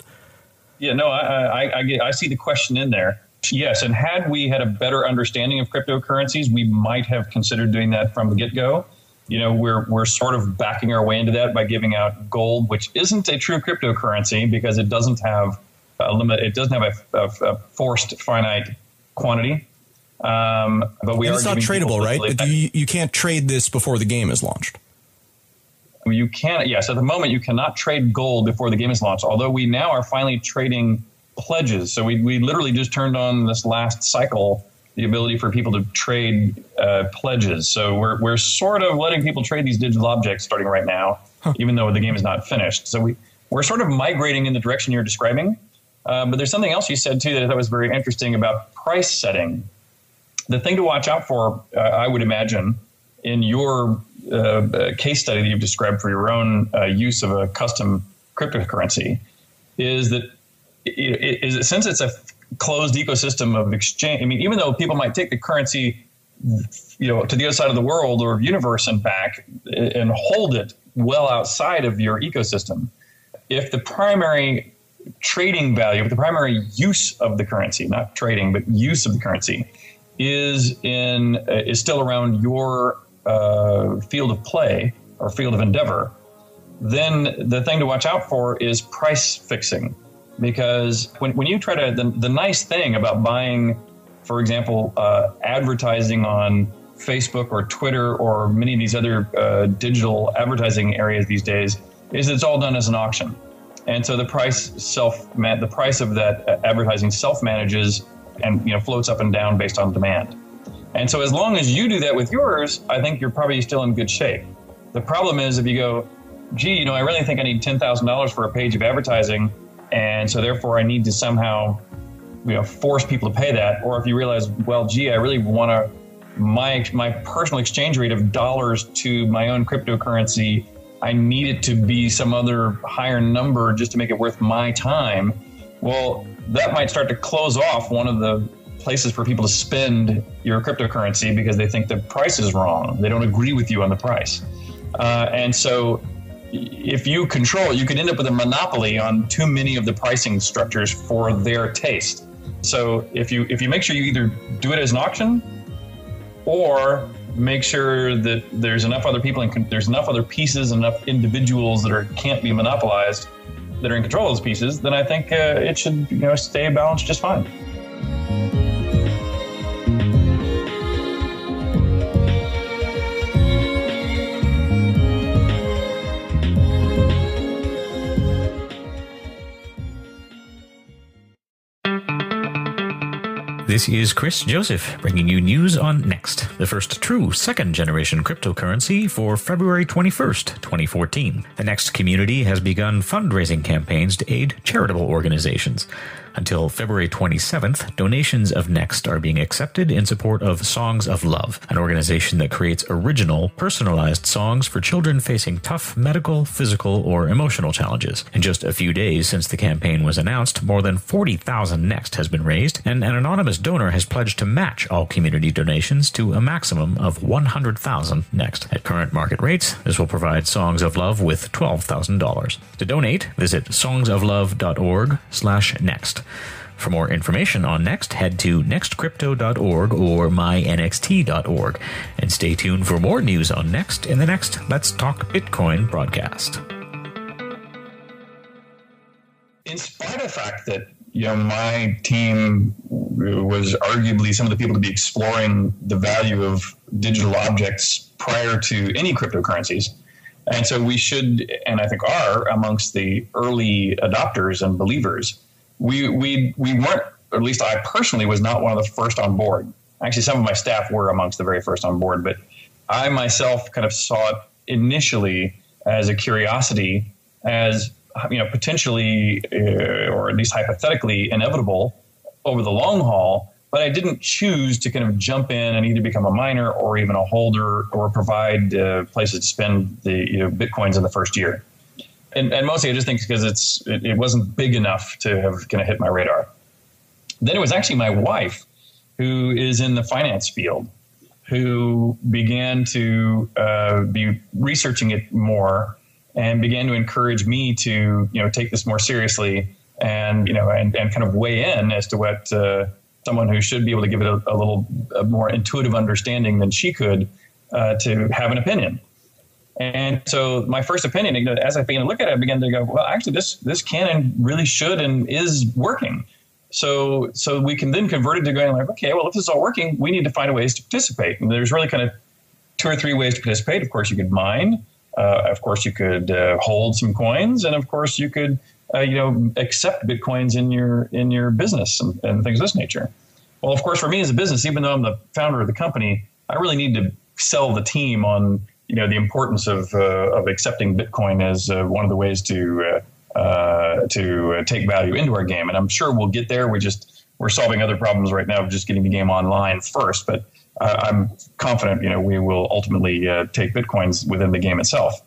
yeah, no, I see the question in there. Yes, and had we had a better understanding of cryptocurrencies, we might have considered doing that from the get-go. We're sort of backing our way into that by giving out gold, which isn't a true cryptocurrency because it doesn't have a limit. It doesn't have a forced finite quantity. But it's not tradable, right? You can't trade this before the game is launched. You can, yes. At the moment, you cannot trade gold before the game is launched, although we now are finally trading pledges. So we literally just turned on this last cycle the ability for people to trade pledges. So we're sort of letting people trade these digital objects starting right now, even though the game is not finished. So we're sort of migrating in the direction you're describing. But there's something else you said, too, that I thought was very interesting about price setting. The thing to watch out for, I would imagine, in your case study that you've described for your own use of a custom cryptocurrency, is that since it's a closed ecosystem of exchange. I mean, even though people might take the currency, to the other side of the world or universe and back and hold it well outside of your ecosystem, if the primary trading value, if the primary use of the currency, not trading, but use of the currency, is still around your field of play or field of endeavor, then the thing to watch out for is price fixing. Because when you try to, the nice thing about buying, for example, advertising on Facebook or Twitter or many of these other digital advertising areas these days, is it's all done as an auction. And so the price of that advertising self-manages and floats up and down based on demand. And so as long as you do that with yours, I think you're probably still in good shape. The problem is if you go, gee, I really think I need $10,000 for a page of advertising, and so therefore I need to somehow force people to pay that. Or if you realize, well, gee, I really want my personal exchange rate of dollars to my own cryptocurrency, I need it to be some other higher number just to make it worth my time. Well, that might start to close off one of the places for people to spend your cryptocurrency because they think the price is wrong. They don't agree with you on the price. And so if you control it, you could end up with a monopoly on too many of the pricing structures for their taste. So if you make sure you either do it as an auction or make sure that there's enough other people and there's enough other pieces, enough individuals that can't be monopolized that are in control of those pieces, then I think it should stay balanced just fine. This is Chris Joseph bringing you news on Next, the first true second-generation cryptocurrency for February 21st, 2014. The Next community has begun fundraising campaigns to aid charitable organizations. Until February 27th, donations of Next are being accepted in support of Songs of Love, an organization that creates original, personalized songs for children facing tough medical, physical, or emotional challenges. In just a few days since the campaign was announced, more than 40,000 Next has been raised, and an anonymous donor has pledged to match all community donations to a maximum of 100,000 Next. At current market rates, this will provide Songs of Love with $12,000. To donate, visit songsoflove.org/next. For more information on Next, head to nextcrypto.org or mynxt.org. And stay tuned for more news on Next in the next Let's Talk Bitcoin broadcast. In spite of the fact that my team was arguably some of the people to be exploring the value of digital objects prior to any cryptocurrencies, and so we should, and I think are, amongst the early adopters and believers. We weren't, or at least I personally was not one of the first on board. Actually, some of my staff were amongst the very first on board, but I myself kind of saw it initially as a curiosity, as potentially, or at least hypothetically, inevitable over the long haul. But I didn't choose to kind of jump in and either become a miner or even a holder or provide places to spend the Bitcoins in the first year. And mostly I just think because it wasn't big enough to have kind of hit my radar. Then it was actually my wife, who is in the finance field, who began to be researching it more and began to encourage me to take this more seriously and kind of weigh in as to what someone who should be able to give it a little more intuitive understanding than she could to have an opinion. And so my first opinion, as I began to look at it, I began to go, well, actually, this can and really should and is working. So we can then convert it to going like, okay, well, if this is all working, we need to find ways to participate. And there's really kind of 2 or 3 ways to participate. Of course, you could mine. Of course, you could hold some coins. And of course, you could, accept Bitcoins in your business and things of this nature. Well, of course, for me as a business, even though I'm the founder of the company, I really need to sell the team on the importance of accepting Bitcoin as one of the ways to take value into our game. And I'm sure we'll get there. We just we're solving other problems right now of just getting the game online first. But I'm confident, we will ultimately take Bitcoins within the game itself.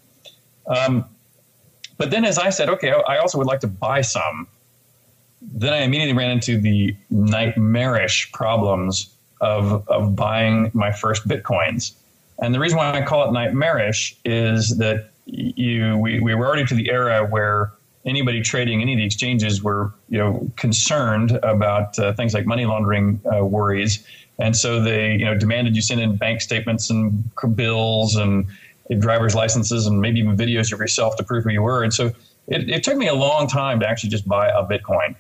But then as I said, okay, I also would like to buy some. Then I immediately ran into the nightmarish problems of buying my first Bitcoins. And the reason why I call it nightmarish is that we were already to the era where anybody trading any of the exchanges were, concerned about things like money laundering worries. And so they, demanded you send in bank statements and bills and driver's licenses and maybe even videos of yourself to prove who you were. And so it took me a long time to actually just buy a Bitcoin.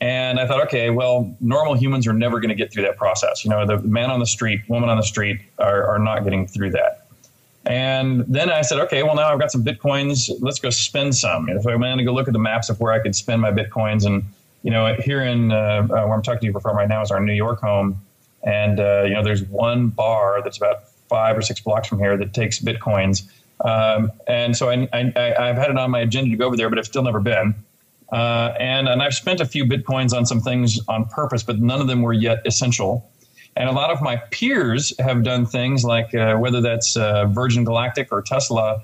And I thought, okay, well, normal humans are never going to get through that process. The man on the street, woman on the street are not getting through that. And then I said, okay, well, now I've got some Bitcoins. Let's go spend some. If I went to go look at the maps of where I could spend my Bitcoins, and, here in where I'm talking to you from right now is our New York home. And, there's one bar that's about 5 or 6 blocks from here that takes Bitcoins. And so I've had it on my agenda to go over there, but I've still never been. And I've spent a few Bitcoins on some things on purpose, but none of them were yet essential. And a lot of my peers have done things like whether that's Virgin Galactic or Tesla,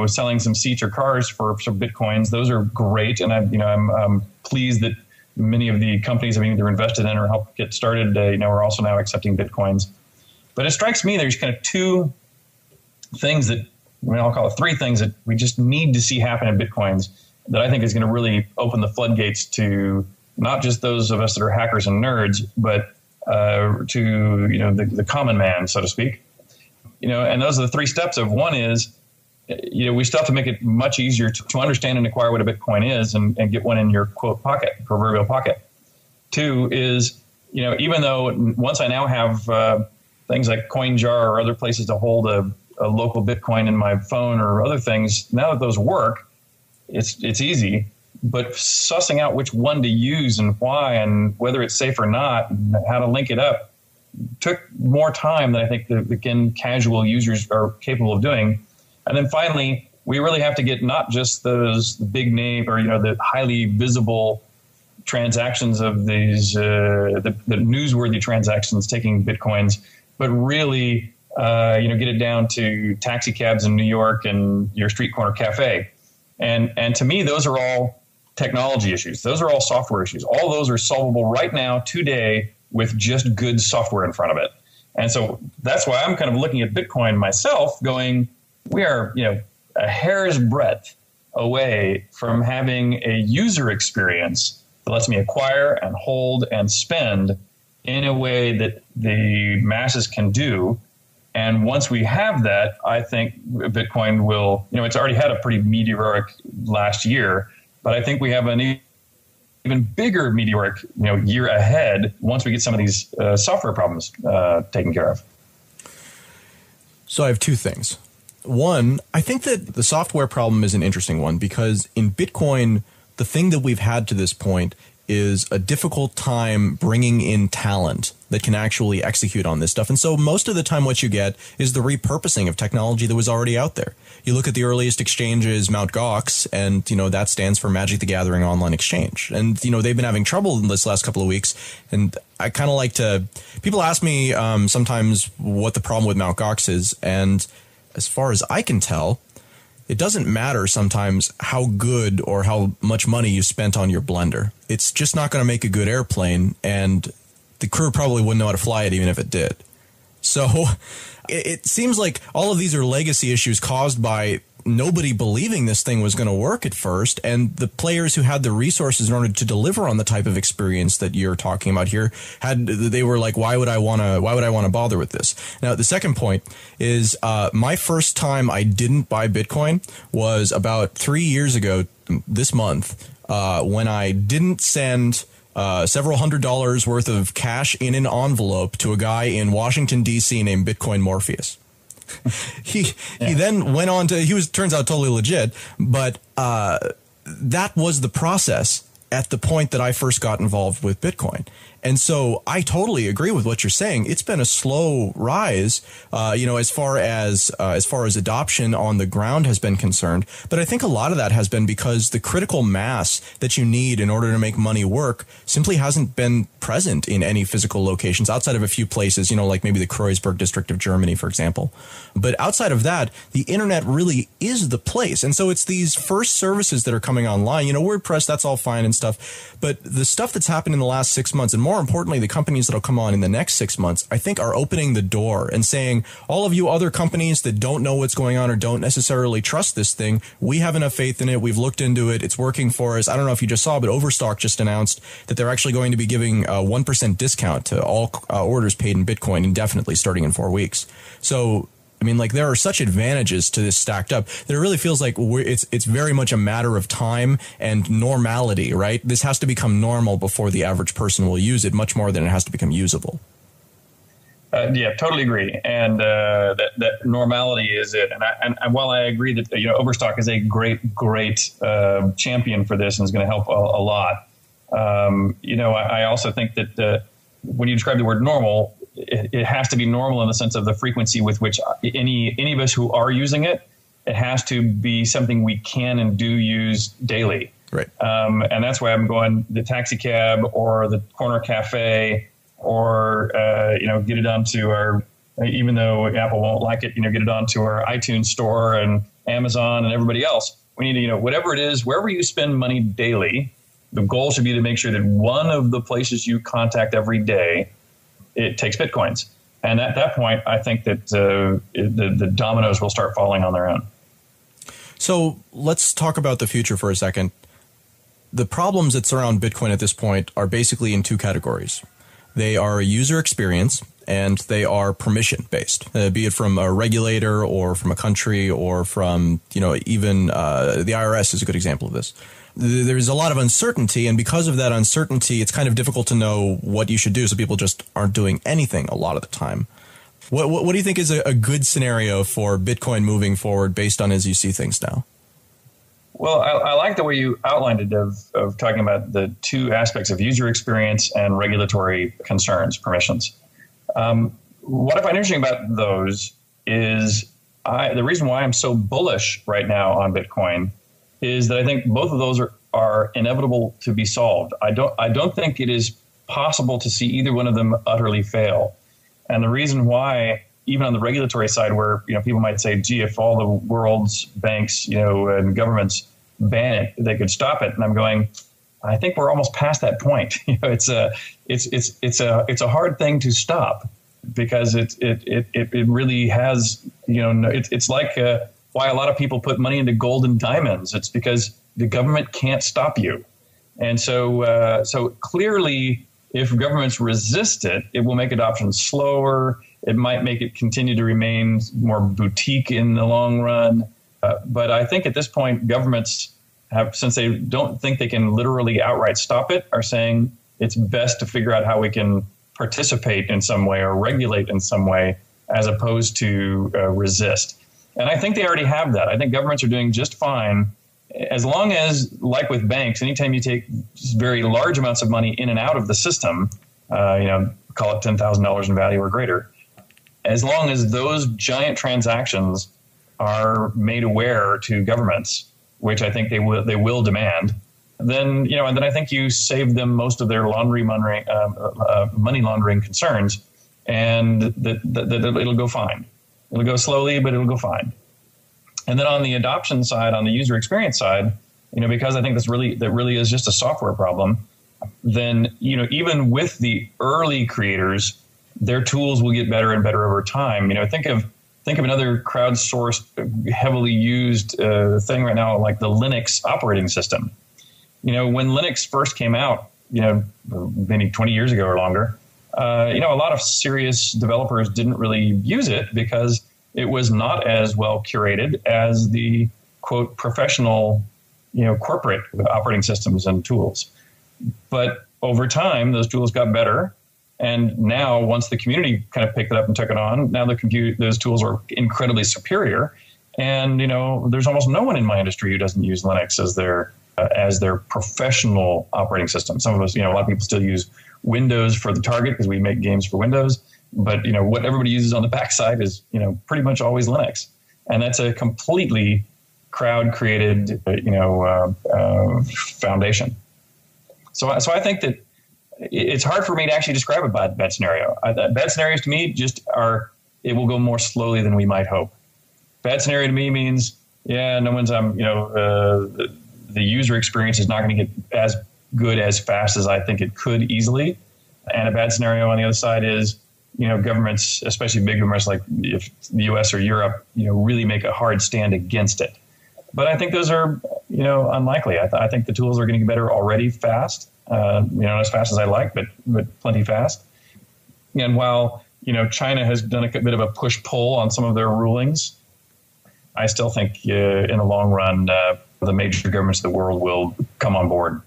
selling some seats or cars for some Bitcoins. Those are great. And I'm pleased that many of the companies I've either invested in or helped get started, are also now accepting Bitcoins. But it strikes me there's kind of 2 things that, I'll call it 3 things that we just need to see happen in Bitcoins that I think is going to really open the floodgates to not just those of us that are hackers and nerds, but to the common man, so to speak. And those are the 3 steps of one is, we still have to make it much easier to understand and acquire what a Bitcoin is and get one in your quote pocket, proverbial pocket. 2 is, even though once I now have things like CoinJar or other places to hold a local Bitcoin in my phone or other things, now that those work, it's easy. But sussing out which one to use and why and whether it's safe or not and how to link it up took more time than I think the casual users are capable of doing. And then finally, we really have to get not just those big name or, the highly visible transactions of these, the newsworthy transactions taking Bitcoins, but really, get it down to taxi cabs in New York and your street corner cafe. And to me, those are all technology issues. Those are all software issues. All those are solvable right now, today, with just good software in front of it. And so that's why I'm kind of looking at Bitcoin myself going, we are, a hair's breadth away from having a user experience that lets me acquire and hold and spend in a way that the masses can do. And once we have that, I think Bitcoin will, it's already had a pretty meteoric last year, but I think we have an even bigger meteoric, year ahead once we get some of these software problems taken care of. So I have 2 things. One, I think that the software problem is an interesting one because in Bitcoin, the thing that we've had to this point is a difficult time bringing in talent that can actually execute on this stuff. And so most of the time what you get is the repurposing of technology that was already out there. You look at the earliest exchanges, Mt. Gox, and, that stands for Magic the Gathering Online Exchange. And, they've been having trouble in this last couple of weeks. And I kind of like to, people ask me sometimes what the problem with Mt. Gox is. And as far as I can tell, it doesn't matter sometimes how good or how much money you spent on your blender. It's just not going to make a good airplane, and the crew probably wouldn't know how to fly it even if it did. So it seems like all of these are legacy issues caused by nobody believing this thing was going to work at first, and the players who had the resources in order to deliver on the type of experience that you're talking about here they were like, why would I want to bother with this? Now, the second point is my first time I didn't buy Bitcoin was about 3 years ago this month when I didn't send several $100s worth of cash in an envelope to a guy in Washington, D.C. named Bitcoin Morpheus. He then went on to, turns out totally legit, but that was the process at the point that I first got involved with Bitcoin. And so I totally agree with what you're saying. It's been a slow rise, as far as adoption on the ground has been concerned. But I think a lot of that has been because the critical mass that you need in order to make money work simply hasn't been present in any physical locations outside of a few places, like maybe the Kreuzberg district of Germany, for example. But outside of that, the internet really is the place. And so it's these first services that are coming online, WordPress, that's all fine and stuff. But the stuff that's happened in the last 6 months, and more importantly, the companies that'll come on in the next 6 months, I think are opening the door and saying, all of you other companies that don't know what's going on or don't necessarily trust this thing, we have enough faith in it. We've looked into it. It's working for us. I don't know if you just saw, but Overstock just announced that they're actually going to be giving a 1% discount to all orders paid in Bitcoin indefinitely starting in 4 weeks. So, there are such advantages to this stacked up that it really feels like it's very much a matter of time and normality, right? This has to become normal before the average person will use it, much more than it has to become usable. Yeah, totally agree. And that normality is it. And while I agree that Overstock is a great champion for this and is going to help a lot, I also think that when you describe the word normal, it has to be normal in the sense of the frequency with which any of us who are using it, it has to be something we can and do use daily. Right. And that's why I'm going the taxi cab or the corner cafe or, get it onto our, even though Apple won't like it, get it onto our iTunes store and Amazon and everybody else. We need to, whatever it is, wherever you spend money daily, the goal should be to make sure that one of the places you contact every day, it takes Bitcoins. And at that point, I think that the dominoes will start falling on their own. So let's talk about the future for a second. The problems that surround Bitcoin at this point are basically in two categories. They are user experience and they are permission based, be it from a regulator or from a country or from, even the IRS is a good example of this. There's a lot of uncertainty, and because of that uncertainty, it's kind of difficult to know what you should do, so people just aren't doing anything a lot of the time. What do you think is a good scenario for Bitcoin moving forward based on as you see things now? Well, I like the way you outlined it of talking about the two aspects of user experience and regulatory concerns, permissions. What I find interesting about those is the reason why I'm so bullish right now on Bitcoin is that I think both of those are inevitable to be solved. I don't think it is possible to see either one of them utterly fail. And the reason why, even on the regulatory side, where people might say, "Gee, if all the world's banks, and governments ban it, they could stop it," and I'm going, I think we're almost past that point. It's a hard thing to stop because it really has it's like why a lot of people put money into gold and diamonds. It's because the government can't stop you. And so clearly, if governments resist it, it will make adoption slower. It might make it continue to remain more boutique in the long run. But I think at this point, governments have, since they don't think they can literally outright stop it, are saying it's best to figure out how we can participate in some way or regulate in some way as opposed to resist. And I think they already have that. I think governments are doing just fine as long as, like with banks, anytime you take very large amounts of money in and out of the system, call it $10,000 in value or greater, as long as those giant transactions are made aware to governments, which I think they will demand, then and then I think you save them most of their money laundering concerns, and that it'll go fine. It'll go slowly, but it'll go fine. And then on the adoption side, on the user experience side, because I think that really is just a software problem, then even with the early creators, their tools will get better and better over time. Think of another crowdsourced, heavily used thing right now, like the Linux operating system. When Linux first came out, maybe 20 years ago or longer, a lot of serious developers didn't really use it because it was not as well curated as the quote professional, corporate operating systems and tools. But over time, those tools got better. And now, once the community kind of picked it up and took it on, now those tools are incredibly superior. And there's almost no one in my industry who doesn't use Linux as their professional operating system. Some of us, a lot of people still use Windows for the target because we make games for Windows. But, what everybody uses on the backside is, pretty much always Linux. And that's a completely crowd-created, foundation. So I think that it's hard for me to actually describe a bad scenario. Bad scenarios to me it will go more slowly than we might hope. Bad scenario to me means, no one's, the user experience is not going to get as good as fast as I think it could easily. And a bad scenario on the other side is, governments, especially big governments like if the US or Europe, really make a hard stand against it. But I think those are, unlikely. I think the tools are getting better already fast, not as fast as I like, but plenty fast. And while, China has done a bit of a push-pull on some of their rulings, I still think in the long run, the major governments of the world will come on board.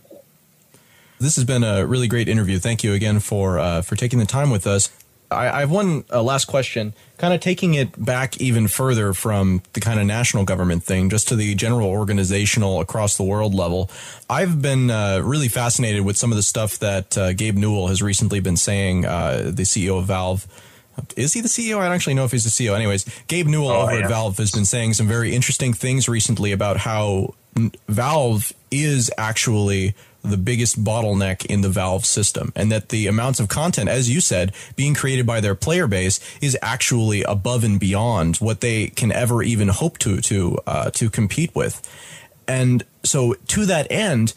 This has been a really great interview. Thank you again for taking the time with us. I have one last question, kind of taking it back even further from the kind of national government thing, just to the general organizational across the world level. I've been really fascinated with some of the stuff that Gabe Newell has recently been saying, the CEO of Valve. Is he the CEO? I don't actually know if he's the CEO. Anyways, Gabe Newell at Valve has been saying some very interesting things recently about how Valve is actually the biggest bottleneck in the Valve system, and that the amounts of content, as you said, being created by their player base is actually above and beyond what they can ever even hope to compete with. And so to that end,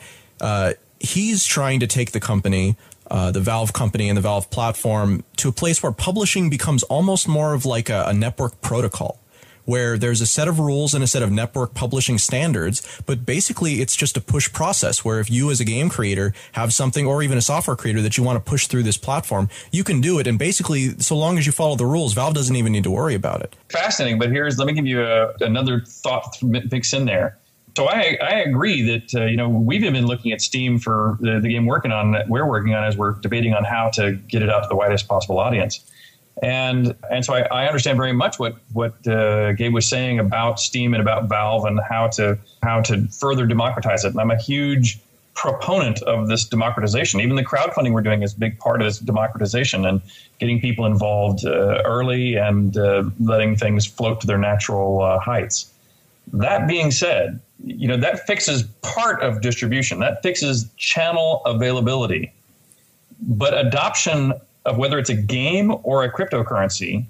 he's trying to take the company, the Valve company and the Valve platform, to a place where publishing becomes almost more of like a network protocol, where there's a set of rules and a set of network publishing standards, but basically it's just a push process where if you as a game creator have something, or even a software creator, that you want to push through this platform, you can do it. And basically, so long as you follow the rules, Valve doesn't even need to worry about it. Fascinating, but let me give you another thought mix in there. So I agree that, we've been looking at Steam for the game we're working on as we're debating on how to get it out to the widest possible audience. And so I understand very much what Gabe was saying about Steam and about Valve and how to further democratize it. And I'm a huge proponent of this democratization. Even the crowdfunding we're doing is a big part of this democratization and getting people involved early and letting things float to their natural heights. That being said, that fixes part of distribution. That fixes channel availability. But adoption of whether it's a game or a cryptocurrency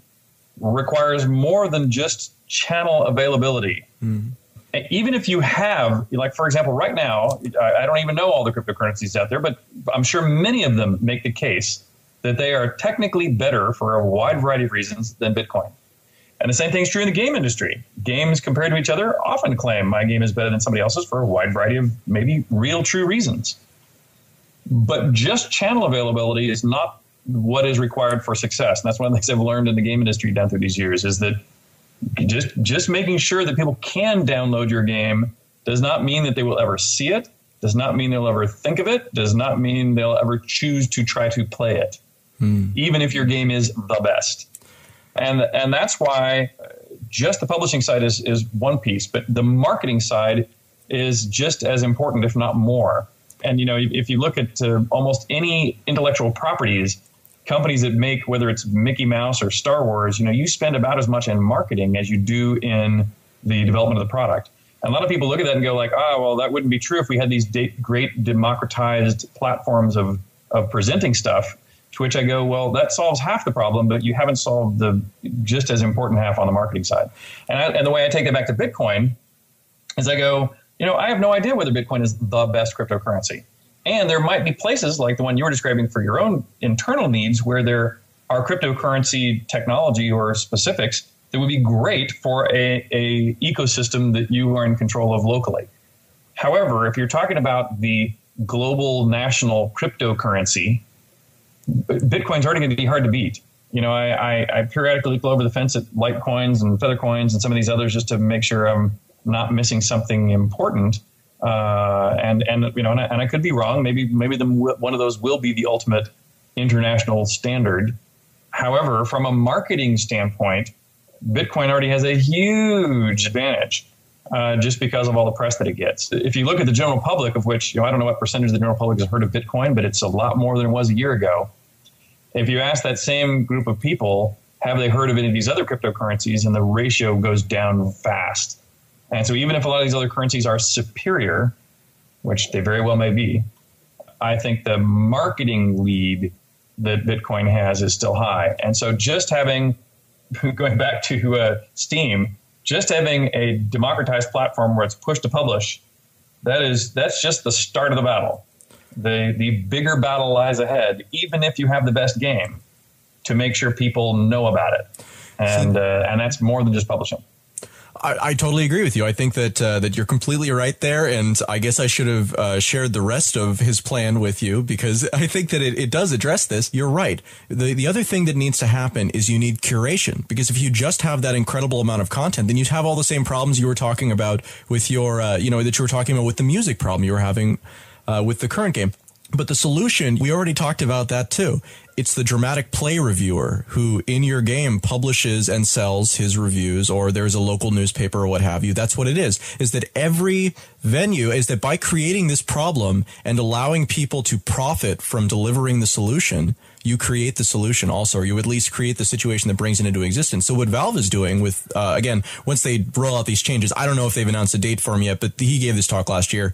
requires more than just channel availability. Mm-hmm. Even if you have, like, for example, right now, I don't even know all the cryptocurrencies out there, but I'm sure many of them make the case that they are technically better for a wide variety of reasons than Bitcoin. And the same thing is true in the game industry. Games compared to each other often claim my game is better than somebody else's for a wide variety of maybe real, true reasons. But just channel availability is not what is required for success. And that's one of the things I've learned in the game industry down through these years, is that just making sure that people can download your game does not mean that they will ever see it, does not mean they'll ever think of it, does not mean they'll ever choose to try to play it, even if your game is the best. And that's why just the publishing side is one piece, but the marketing side is just as important, if not more. And, if you look at almost any intellectual properties, companies that make, whether it's Mickey Mouse or Star Wars, you spend about as much in marketing as you do in the development of the product. And a lot of people look at that and go like, well, that wouldn't be true if we had these great democratized platforms of presenting stuff. To which I go, well, that solves half the problem, but you haven't solved the just as important half on the marketing side. And the way I take that back to Bitcoin is I go, I have no idea whether Bitcoin is the best cryptocurrency. And there might be places like the one you were describing for your own internal needs where there are cryptocurrency technology or specifics that would be great for a ecosystem that you are in control of locally. However, if you're talking about the global national cryptocurrency, Bitcoin's already going to be hard to beat. I periodically look over the fence at Litecoins and Feathercoins and some of these others just to make sure I'm not missing something important. And I could be wrong. Maybe one of those will be the ultimate international standard. However, from a marketing standpoint, Bitcoin already has a huge advantage. just because of all the press that it gets. If you look at the general public, of which, I don't know what percentage of the general public has heard of Bitcoin, but it's a lot more than it was a year ago. If you ask that same group of people, have they heard of any of these other cryptocurrencies, and the ratio goes down fast. And so even if a lot of these other currencies are superior, which they very well may be, I think the marketing lead that Bitcoin has is still high. And so just having, going back to Steam, just having a democratized platform where it's push to publish, that's just the start of the battle. The bigger battle lies ahead, even if you have the best game, to make sure people know about it. And that's more than just publishing. I totally agree with you. I think that you're completely right there, and I guess I should have shared the rest of his plan with you, because I think that it does address this. You're right. The other thing that needs to happen is you need curation, because if you just have that incredible amount of content, then you'd have all the same problems you were talking about with your, that you were talking about with the music problem you were having with the current game. But the solution, we already talked about that too. It's the dramatic play reviewer who in your game publishes and sells his reviews, or there's a local newspaper or what have you. That's what it is that every venue is that by creating this problem and allowing people to profit from delivering the solution, you create the solution also, or you at least create the situation that brings it into existence. So what Valve is doing with, again, once they roll out these changes, I don't know if they've announced a date for them yet, but he gave this talk last year.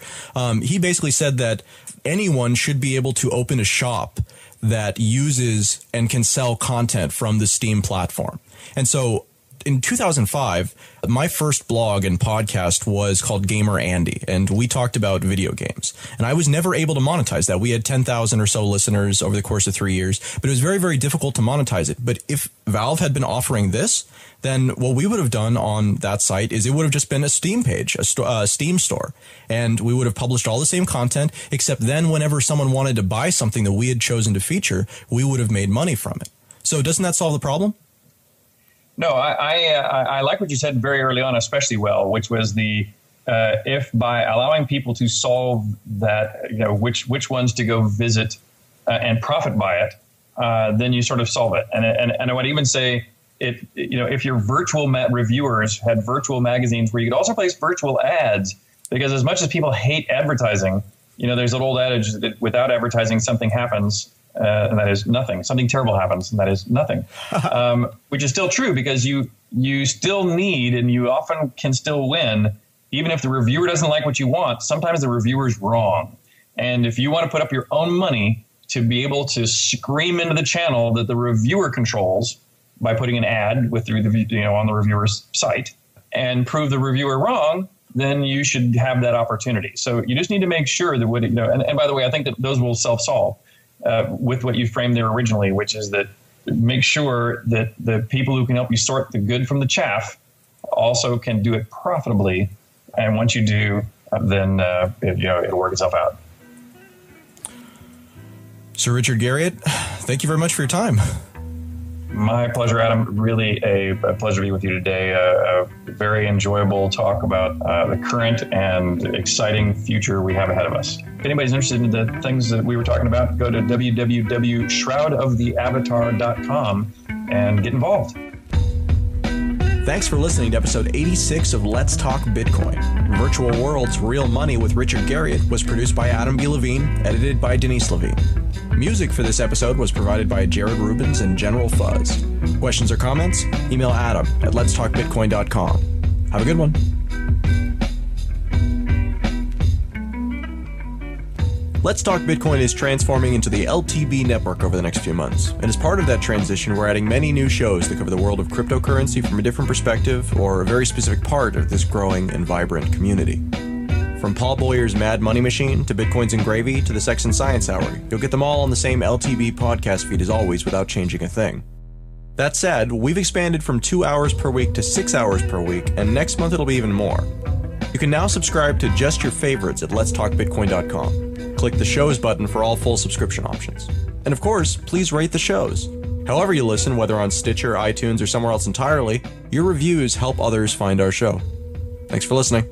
He basically said that anyone should be able to open a shop that uses and can sell content from the Steam platform. And so in 2005, my first blog and podcast was called Gamer Andy, and we talked about video games. And I was never able to monetize that. We had 10,000 or so listeners over the course of 3 years, but it was very, very difficult to monetize it. But if Valve had been offering this, then what we would have done on that site is it would have just been a Steam page, a Steam store. And we would have published all the same content, except then whenever someone wanted to buy something that we had chosen to feature, we would have made money from it. So doesn't that solve the problem? No, I like what you said very early on, especially well, which was if by allowing people to solve that, which ones to go visit and profit by it, then you sort of solve it. And I would even say, if your virtual reviewers had virtual magazines where you could also place virtual ads, because as much as people hate advertising, there's an old adage that without advertising, something happens. And that is nothing. Something terrible happens, and that is nothing, which is still true, because you still need, and you often can still win, even if the reviewer doesn't like what you want. Sometimes the reviewer's wrong. And if you want to put up your own money to be able to scream into the channel that the reviewer controls by putting an ad on the reviewer's site and prove the reviewer wrong, then you should have that opportunity. So you just need to make sure that and by the way, I think that those will self-solve. With what you framed there originally, which is that make sure that the people who can help you sort the good from the chaff also can do it profitably. And once you do, then it'll work itself out. Sir Richard Garriott, thank you very much for your time. My pleasure, Adam. Really a pleasure to be with you today. A very enjoyable talk about the current and exciting future we have ahead of us. If anybody's interested in the things that we were talking about, go to www.shroudoftheavatar.com and get involved. Thanks for listening to episode 86 of Let's Talk Bitcoin. Virtual Worlds Real Money with Richard Garriott was produced by Adam B. Levine, edited by Denise Levine. Music for this episode was provided by Jared Rubens and General Fuzz. Questions or comments? Email Adam at letstalkbitcoin.com. Have a good one. Let's Talk Bitcoin is transforming into the LTB network over the next few months. And as part of that transition, we're adding many new shows that cover the world of cryptocurrency from a different perspective or a very specific part of this growing and vibrant community. From Paul Boyer's Mad Money Machine to Bitcoins and Gravy to the Sex and Science Hour, you'll get them all on the same LTB podcast feed as always without changing a thing. That said, we've expanded from 2 hours per week to 6 hours per week, and next month it'll be even more. You can now subscribe to just your favorites at letstalkbitcoin.com. Click the shows button for all full subscription options. And of course, please rate the shows. However you listen, whether on Stitcher, iTunes, or somewhere else entirely, your reviews help others find our show. Thanks for listening.